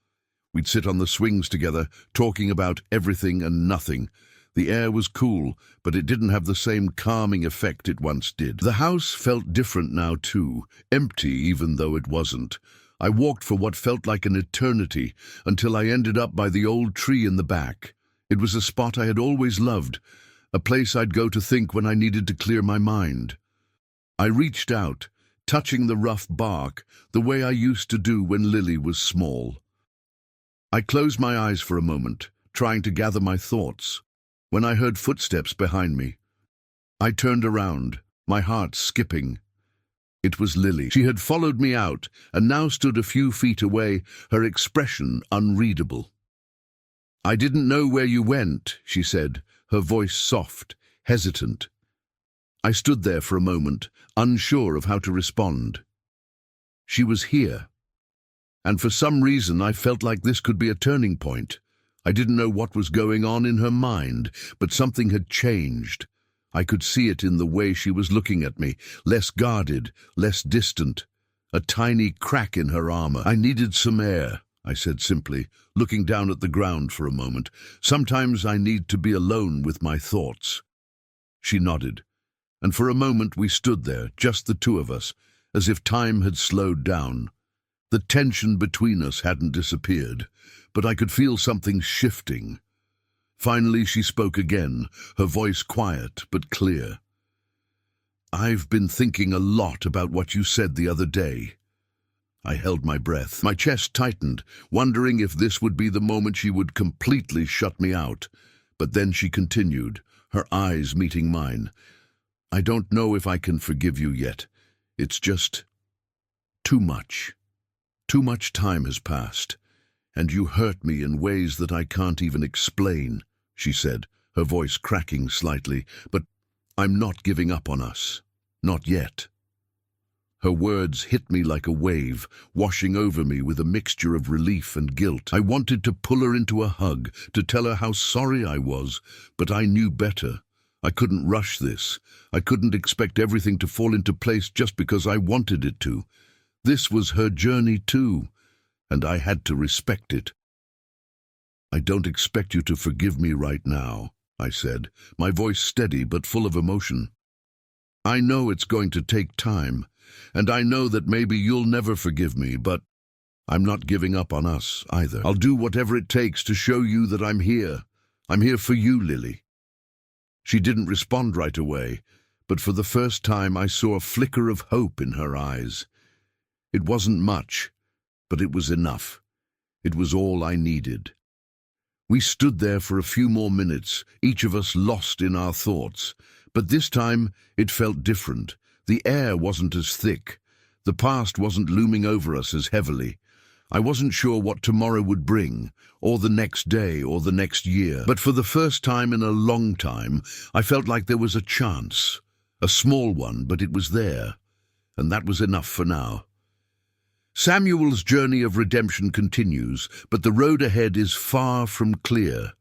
We'd sit on the swings together, talking about everything and nothing. The air was cool, but it didn't have the same calming effect it once did. The house felt different now too, empty even though it wasn't. I walked for what felt like an eternity, until I ended up by the old tree in the back. It was a spot I had always loved, a place I'd go to think when I needed to clear my mind. I reached out, touching the rough bark, the way I used to do when Lily was small. I closed my eyes for a moment, trying to gather my thoughts, when I heard footsteps behind me. I turned around, my heart skipping. It was Lily. She had followed me out, and now stood a few feet away, her expression unreadable. "I didn't know where you went," she said, her voice soft, hesitant. I stood there for a moment, unsure of how to respond. She was here. And for some reason I felt like this could be a turning point. I didn't know what was going on in her mind, but something had changed. I could see it in the way she was looking at me, less guarded, less distant. A tiny crack in her armor. "I needed some air," I said simply, looking down at the ground for a moment. "Sometimes I need to be alone with my thoughts." She nodded. And for a moment we stood there, just the two of us, as if time had slowed down. The tension between us hadn't disappeared, but I could feel something shifting. Finally she spoke again, her voice quiet but clear. "I've been thinking a lot about what you said the other day." I held my breath. My chest tightened, wondering if this would be the moment she would completely shut me out. But then she continued, her eyes meeting mine. "I don't know if I can forgive you yet. It's just too much. Too much time has passed, and you hurt me in ways that I can't even explain," she said, her voice cracking slightly. "But I'm not giving up on us. Not yet." Her words hit me like a wave, washing over me with a mixture of relief and guilt. I wanted to pull her into a hug, to tell her how sorry I was, but I knew better. I couldn't rush this. I couldn't expect everything to fall into place just because I wanted it to. This was her journey too, and I had to respect it. "I don't expect you to forgive me right now," I said, my voice steady but full of emotion. "I know it's going to take time, and I know that maybe you'll never forgive me, but I'm not giving up on us either. I'll do whatever it takes to show you that I'm here. I'm here for you, Lily." She didn't respond right away, but for the first time I saw a flicker of hope in her eyes. It wasn't much, but it was enough. It was all I needed. We stood there for a few more minutes, each of us lost in our thoughts, but this time it felt different. The air wasn't as thick. The past wasn't looming over us as heavily. I wasn't sure what tomorrow would bring, or the next day, or the next year. But for the first time in a long time, I felt like there was a chance. A small one, but it was there. And that was enough for now. Samuel's journey of redemption continues, but the road ahead is far from clear.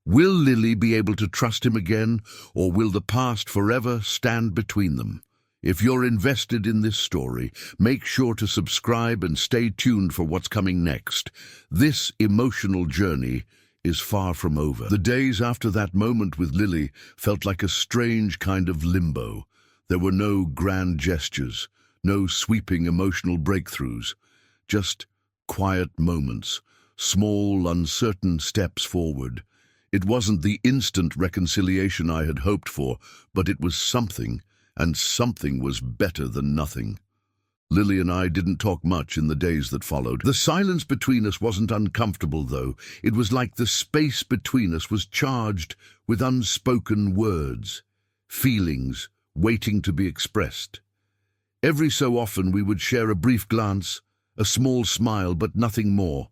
Will Lily be able to trust him again, or will the past forever stand between them? If you're invested in this story, make sure to subscribe and stay tuned for what's coming next. This emotional journey is far from over. The days after that moment with Lily felt like a strange kind of limbo. There were no grand gestures, no sweeping emotional breakthroughs, just quiet moments, small, uncertain steps forward. It wasn't the instant reconciliation I had hoped for, but it was something, and something was better than nothing. Lily and I didn't talk much in the days that followed. The silence between us wasn't uncomfortable, though. It was like the space between us was charged with unspoken words, feelings waiting to be expressed. Every so often we would share a brief glance, a small smile, but nothing more.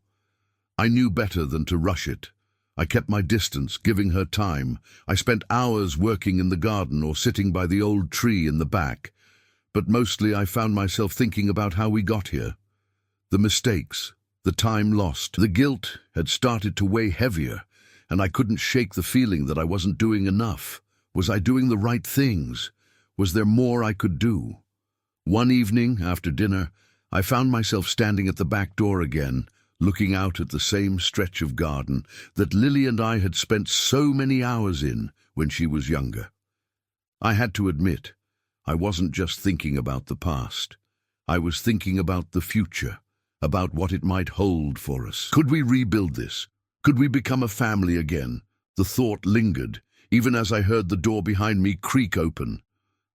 I knew better than to rush it. I kept my distance, giving her time. I spent hours working in the garden or sitting by the old tree in the back. But mostly I found myself thinking about how we got here. The mistakes, the time lost, the guilt had started to weigh heavier, and I couldn't shake the feeling that I wasn't doing enough. Was I doing the right things? Was there more I could do? One evening, after dinner, I found myself standing at the back door again, looking out at the same stretch of garden that Lily and I had spent so many hours in when she was younger. I had to admit, I wasn't just thinking about the past. I was thinking about the future, about what it might hold for us. Could we rebuild this? Could we become a family again? The thought lingered, even as I heard the door behind me creak open.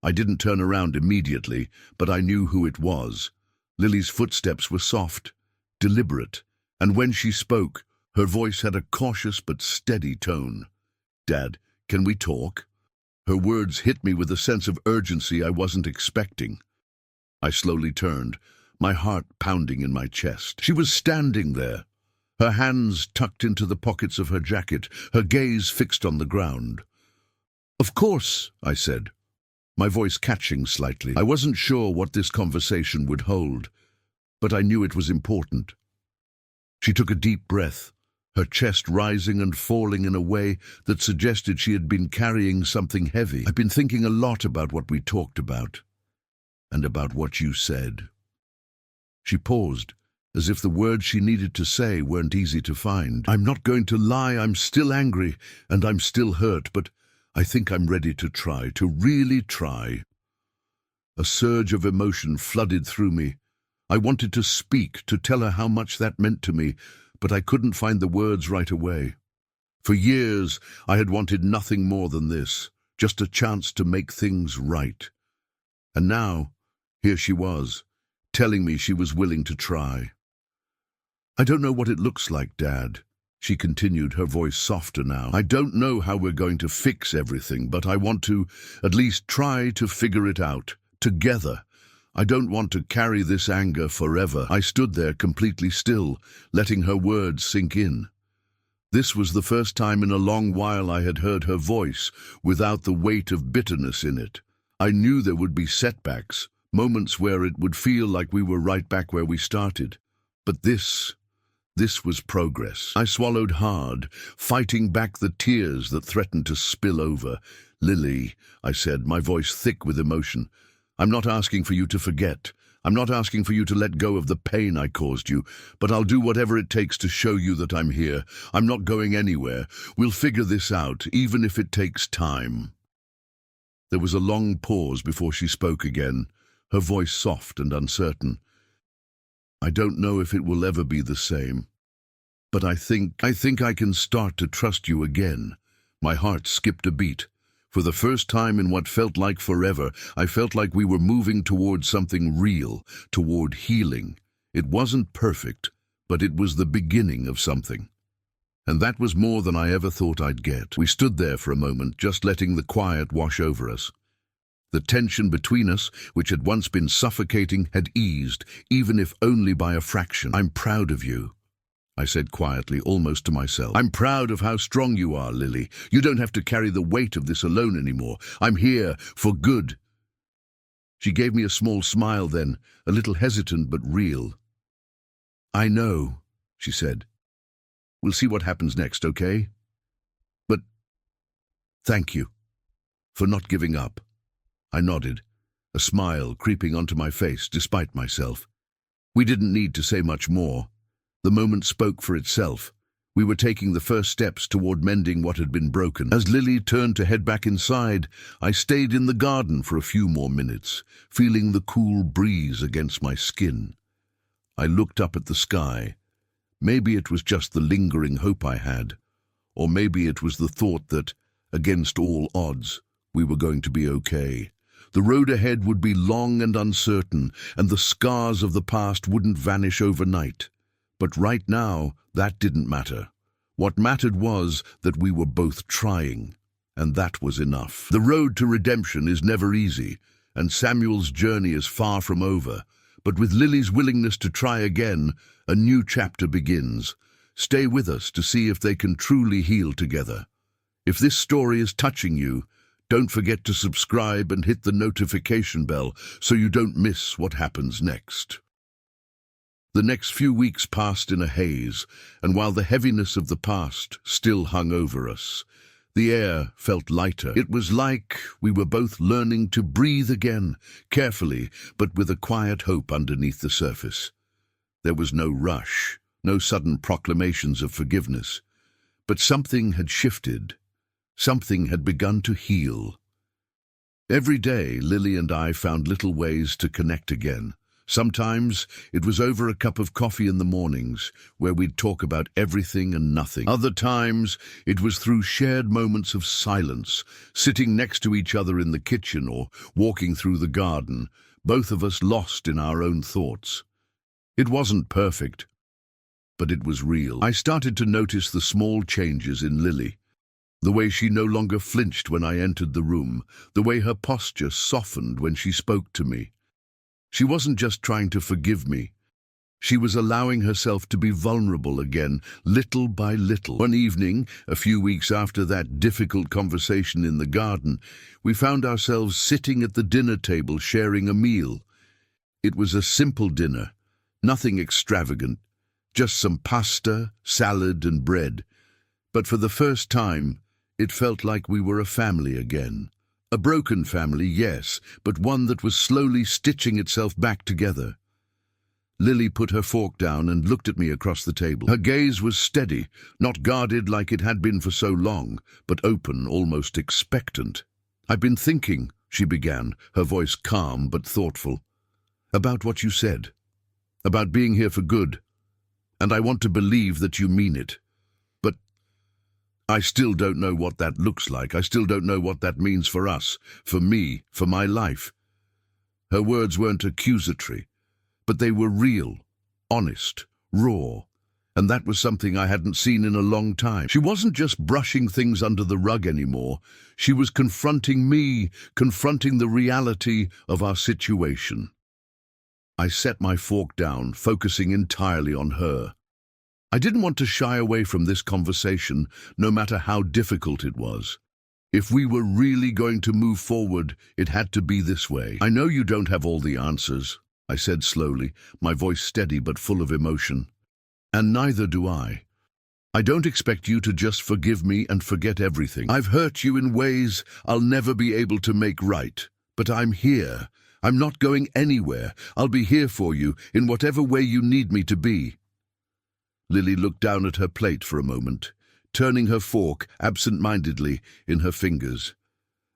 I didn't turn around immediately, but I knew who it was. Lily's footsteps were soft, deliberate, and when she spoke, her voice had a cautious but steady tone. "Dad, can we talk?" Her words hit me with a sense of urgency I wasn't expecting. I slowly turned, my heart pounding in my chest. She was standing there, her hands tucked into the pockets of her jacket, her gaze fixed on the ground. "Of course," I said, my voice catching slightly. I wasn't sure what this conversation would hold, but I knew it was important. She took a deep breath, her chest rising and falling in a way that suggested she had been carrying something heavy. "I've been thinking a lot about what we talked about, and about what you said." She paused, as if the words she needed to say weren't easy to find. "I'm not going to lie, I'm still angry, and I'm still hurt, but I think I'm ready to try, to really try." A surge of emotion flooded through me. I wanted to speak, to tell her how much that meant to me, but I couldn't find the words right away. For years, I had wanted nothing more than this, just a chance to make things right. And now, here she was, telling me she was willing to try. "I don't know what it looks like, Dad," she continued, her voice softer now. "I don't know how we're going to fix everything, but I want to at least try to figure it out, together. I don't want to carry this anger forever." I stood there completely still, letting her words sink in. This was the first time in a long while I had heard her voice without the weight of bitterness in it. I knew there would be setbacks, moments where it would feel like we were right back where we started. But this was progress. I swallowed hard, fighting back the tears that threatened to spill over. "Lily," I said, my voice thick with emotion, "I'm not asking for you to forget. I'm not asking for you to let go of the pain I caused you, but I'll do whatever it takes to show you that I'm here. I'm not going anywhere. We'll figure this out, even if it takes time." There was a long pause before she spoke again, her voice soft and uncertain. "I don't know if it will ever be the same, but I think I can start to trust you again." My heart skipped a beat. For the first time in what felt like forever, I felt like we were moving toward something real, toward healing. It wasn't perfect, but it was the beginning of something. And that was more than I ever thought I'd get. We stood there for a moment, just letting the quiet wash over us. The tension between us, which had once been suffocating, had eased, even if only by a fraction. "I'm proud of you," I said quietly, almost to myself. "I'm proud of how strong you are, Lily. You don't have to carry the weight of this alone anymore. I'm here for good." She gave me a small smile then, a little hesitant but real. "I know," she said. "We'll see what happens next, okay? But thank you for not giving up." I nodded, a smile creeping onto my face despite myself. We didn't need to say much more. The moment spoke for itself. We were taking the first steps toward mending what had been broken. As Lily turned to head back inside, I stayed in the garden for a few more minutes, feeling the cool breeze against my skin. I looked up at the sky. Maybe it was just the lingering hope I had, or maybe it was the thought that, against all odds, we were going to be okay. The road ahead would be long and uncertain, and the scars of the past wouldn't vanish overnight. But right now, that didn't matter. What mattered was that we were both trying, and that was enough. The road to redemption is never easy, and Samuel's journey is far from over. But with Lily's willingness to try again, a new chapter begins. Stay with us to see if they can truly heal together. If this story is touching you, don't forget to subscribe and hit the notification bell so you don't miss what happens next. The next few weeks passed in a haze, and while the heaviness of the past still hung over us, the air felt lighter. It was like we were both learning to breathe again, carefully, but with a quiet hope underneath the surface. There was no rush, no sudden proclamations of forgiveness, but something had shifted. Something had begun to heal. Every day, Lily and I found little ways to connect again. Sometimes it was over a cup of coffee in the mornings, where we'd talk about everything and nothing. Other times it was through shared moments of silence, sitting next to each other in the kitchen or walking through the garden, both of us lost in our own thoughts. It wasn't perfect, but it was real. I started to notice the small changes in Lily. The way she no longer flinched when I entered the room, the way her posture softened when she spoke to me. She wasn't just trying to forgive me. She was allowing herself to be vulnerable again, little by little. One evening, a few weeks after that difficult conversation in the garden, we found ourselves sitting at the dinner table sharing a meal. It was a simple dinner, nothing extravagant, just some pasta, salad, and bread. But for the first time, it felt like we were a family again. A broken family, yes, but one that was slowly stitching itself back together. Lily put her fork down and looked at me across the table. Her gaze was steady, not guarded like it had been for so long, but open, almost expectant. "I've been thinking," she began, her voice calm but thoughtful, "about what you said, about being here for good, and I want to believe that you mean it. But I still don't know what that looks like. I still don't know what that means for us, for me, for my life." Her words weren't accusatory, but they were real, honest, raw, and that was something I hadn't seen in a long time. She wasn't just brushing things under the rug anymore. She was confronting me, confronting the reality of our situation. I set my fork down, focusing entirely on her. I didn't want to shy away from this conversation, no matter how difficult it was. If we were really going to move forward, it had to be this way. I know you don't have all the answers, I said slowly, my voice steady but full of emotion. And neither do I. I don't expect you to just forgive me and forget everything. I've hurt you in ways I'll never be able to make right. But I'm here. I'm not going anywhere. I'll be here for you in whatever way you need me to be. Lily looked down at her plate for a moment, turning her fork absent-mindedly in her fingers.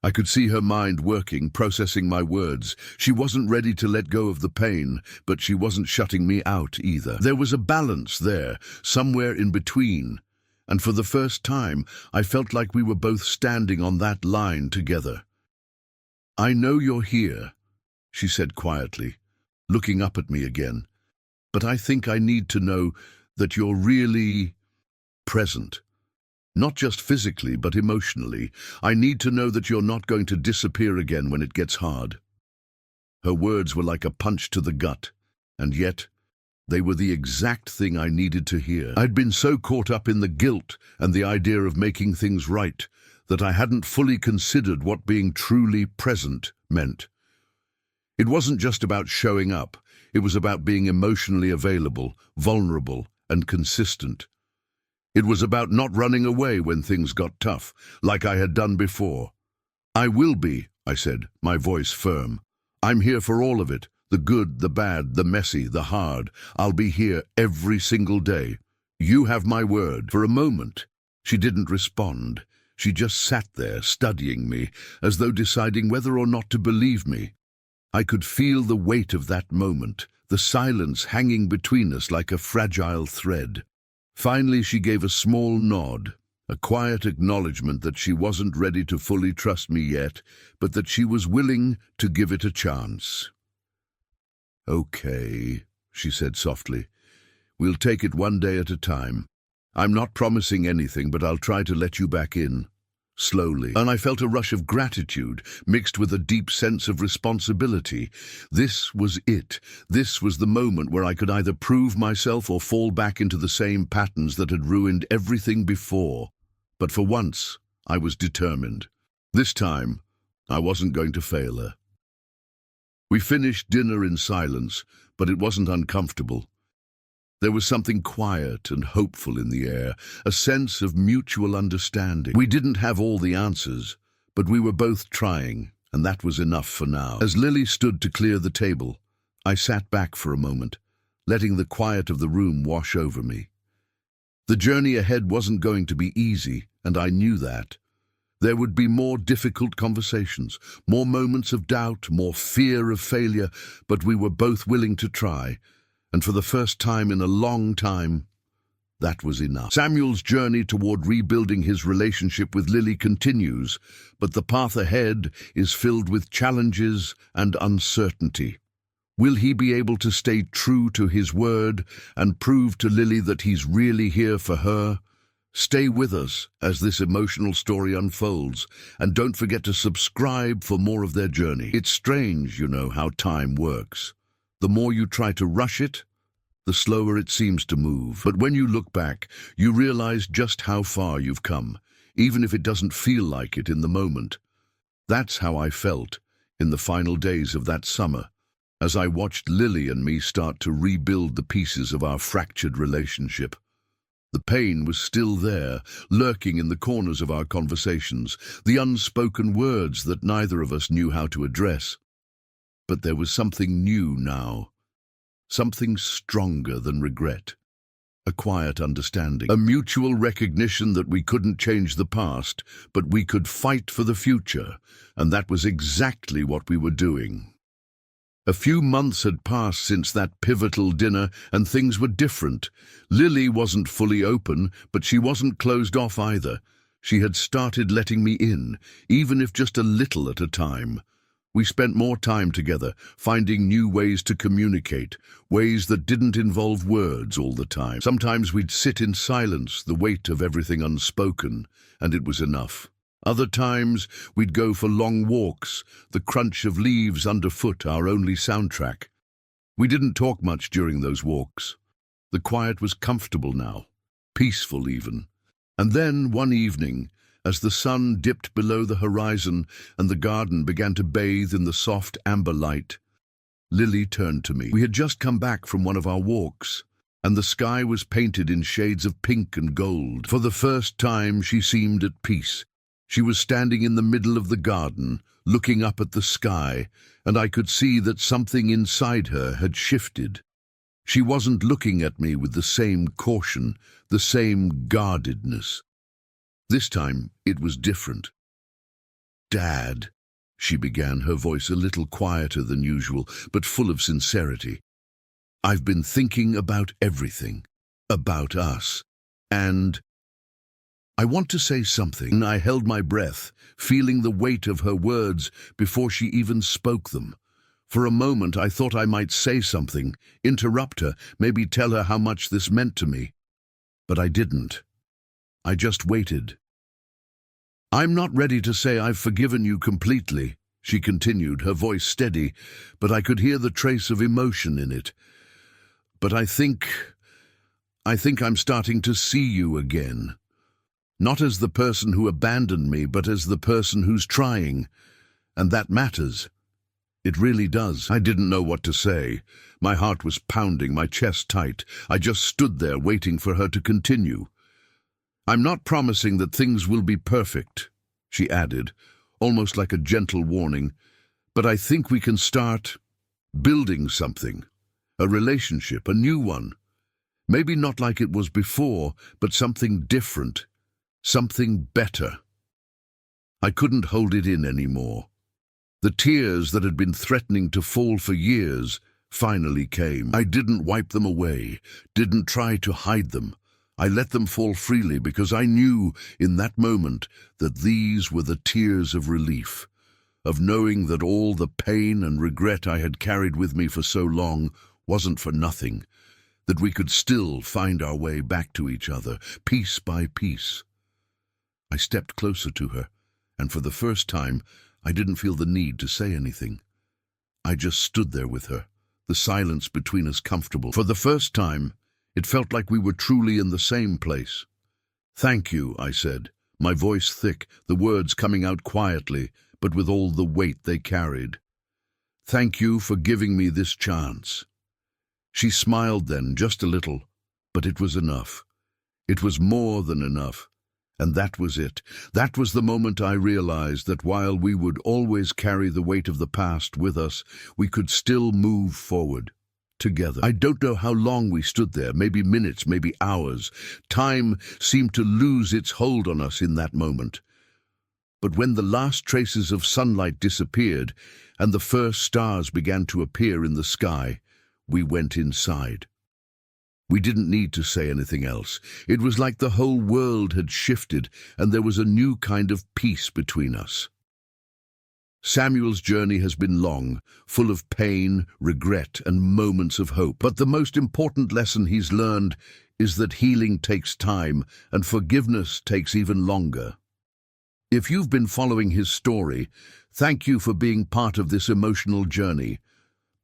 I could see her mind working, processing my words. She wasn't ready to let go of the pain, but she wasn't shutting me out either. There was a balance there, somewhere in between, and for the first time, I felt like we were both standing on that line together. "I know you're here," she said quietly, looking up at me again, "but I think I need to know that you're really present. Not just physically, but emotionally. I need to know that you're not going to disappear again when it gets hard." Her words were like a punch to the gut, and yet they were the exact thing I needed to hear. I'd been so caught up in the guilt and the idea of making things right that I hadn't fully considered what being truly present meant. It wasn't just about showing up. It was about being emotionally available, vulnerable, and consistent. It was about not running away when things got tough, like I had done before. "I will be," I said, my voice firm. "I'm here for all of it, the good, the bad, the messy, the hard. I'll be here every single day. You have my word." For a moment, she didn't respond. She just sat there, studying me, as though deciding whether or not to believe me. I could feel the weight of that moment, the silence hanging between us like a fragile thread. Finally, she gave a small nod, a quiet acknowledgement that she wasn't ready to fully trust me yet, but that she was willing to give it a chance. "Okay," she said softly. "We'll take it one day at a time. I'm not promising anything, but I'll try to let you back in." Slowly, and I felt a rush of gratitude mixed with a deep sense of responsibility. This was it. This was the moment where I could either prove myself or fall back into the same patterns that had ruined everything before. But for once, I was determined. This time, I wasn't going to fail her. We finished dinner in silence, but it wasn't uncomfortable. There was something quiet and hopeful in the air, a sense of mutual understanding. We didn't have all the answers, but we were both trying, and that was enough for now. As Lily stood to clear the table, I sat back for a moment, letting the quiet of the room wash over me. The journey ahead wasn't going to be easy, and I knew that. There would be more difficult conversations, more moments of doubt, more fear of failure, but we were both willing to try. And for the first time in a long time, that was enough. Samuel's journey toward rebuilding his relationship with Lily continues, but the path ahead is filled with challenges and uncertainty. Will he be able to stay true to his word and prove to Lily that he's really here for her? Stay with us as this emotional story unfolds, and don't forget to subscribe for more of their journey. It's strange, how time works. The more you try to rush it, the slower it seems to move. But when you look back, you realize just how far you've come, even if it doesn't feel like it in the moment. That's how I felt in the final days of that summer, as I watched Lily and me start to rebuild the pieces of our fractured relationship. The pain was still there, lurking in the corners of our conversations, the unspoken words that neither of us knew how to address. But there was something new now, something stronger than regret, a quiet understanding, a mutual recognition that we couldn't change the past, but we could fight for the future, and that was exactly what we were doing. A few months had passed since that pivotal dinner, and things were different. Lily wasn't fully open, but she wasn't closed off either. She had started letting me in, even if just a little at a time. We spent more time together, finding new ways to communicate, ways that didn't involve words all the time. Sometimes we'd sit in silence, the weight of everything unspoken, and it was enough. Other times, we'd go for long walks, the crunch of leaves underfoot our only soundtrack. We didn't talk much during those walks. The quiet was comfortable now, peaceful even. And then, one evening, as the sun dipped below the horizon and the garden began to bathe in the soft amber light. Lily turned to me. We had just come back from one of our walks, and the sky was painted in shades of pink and gold. For the first time, she seemed at peace. She was standing in the middle of the garden, looking up at the sky, and I could see that something inside her had shifted. She wasn't looking at me with the same caution, the same guardedness. This time, it was different. "Dad," she began, her voice a little quieter than usual, but full of sincerity. "I've been thinking about everything, about us, and I want to say something." I held my breath, feeling the weight of her words before she even spoke them. For a moment I thought I might say something, interrupt her, maybe tell her how much this meant to me. But I didn't. I just waited. "I'm not ready to say I've forgiven you completely," she continued, her voice steady, but I could hear the trace of emotion in it. "But I think I'm starting to see you again. Not as the person who abandoned me, but as the person who's trying. And that matters. It really does." I didn't know what to say. My heart was pounding, my chest tight. I just stood there waiting for her to continue. "I'm not promising that things will be perfect," she added, almost like a gentle warning. "But I think we can start building something. A relationship, a new one. Maybe not like it was before, but something different. Something better." I couldn't hold it in anymore. The tears that had been threatening to fall for years finally came. I didn't wipe them away, didn't try to hide them. I let them fall freely because I knew in that moment that these were the tears of relief, of knowing that all the pain and regret I had carried with me for so long wasn't for nothing, that we could still find our way back to each other, piece by piece. I stepped closer to her, and for the first time, I didn't feel the need to say anything. I just stood there with her, the silence between us comfortable. For the first time, it felt like we were truly in the same place. "Thank you," I said, my voice thick, the words coming out quietly, but with all the weight they carried. "Thank you for giving me this chance." She smiled then, just a little, but it was enough. It was more than enough. And that was it. That was the moment I realized that while we would always carry the weight of the past with us, we could still move forward, together. I don't know how long we stood there, maybe minutes, maybe hours. Time seemed to lose its hold on us in that moment. But when the last traces of sunlight disappeared and the first stars began to appear in the sky, we went inside. We didn't need to say anything else. It was like the whole world had shifted and there was a new kind of peace between us. Samuel's journey has been long, full of pain, regret, and moments of hope. But the most important lesson he's learned is that healing takes time and forgiveness takes even longer. If you've been following his story, thank you for being part of this emotional journey.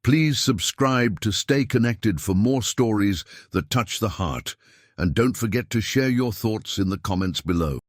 Please subscribe to stay connected for more stories that touch the heart, and don't forget to share your thoughts in the comments below.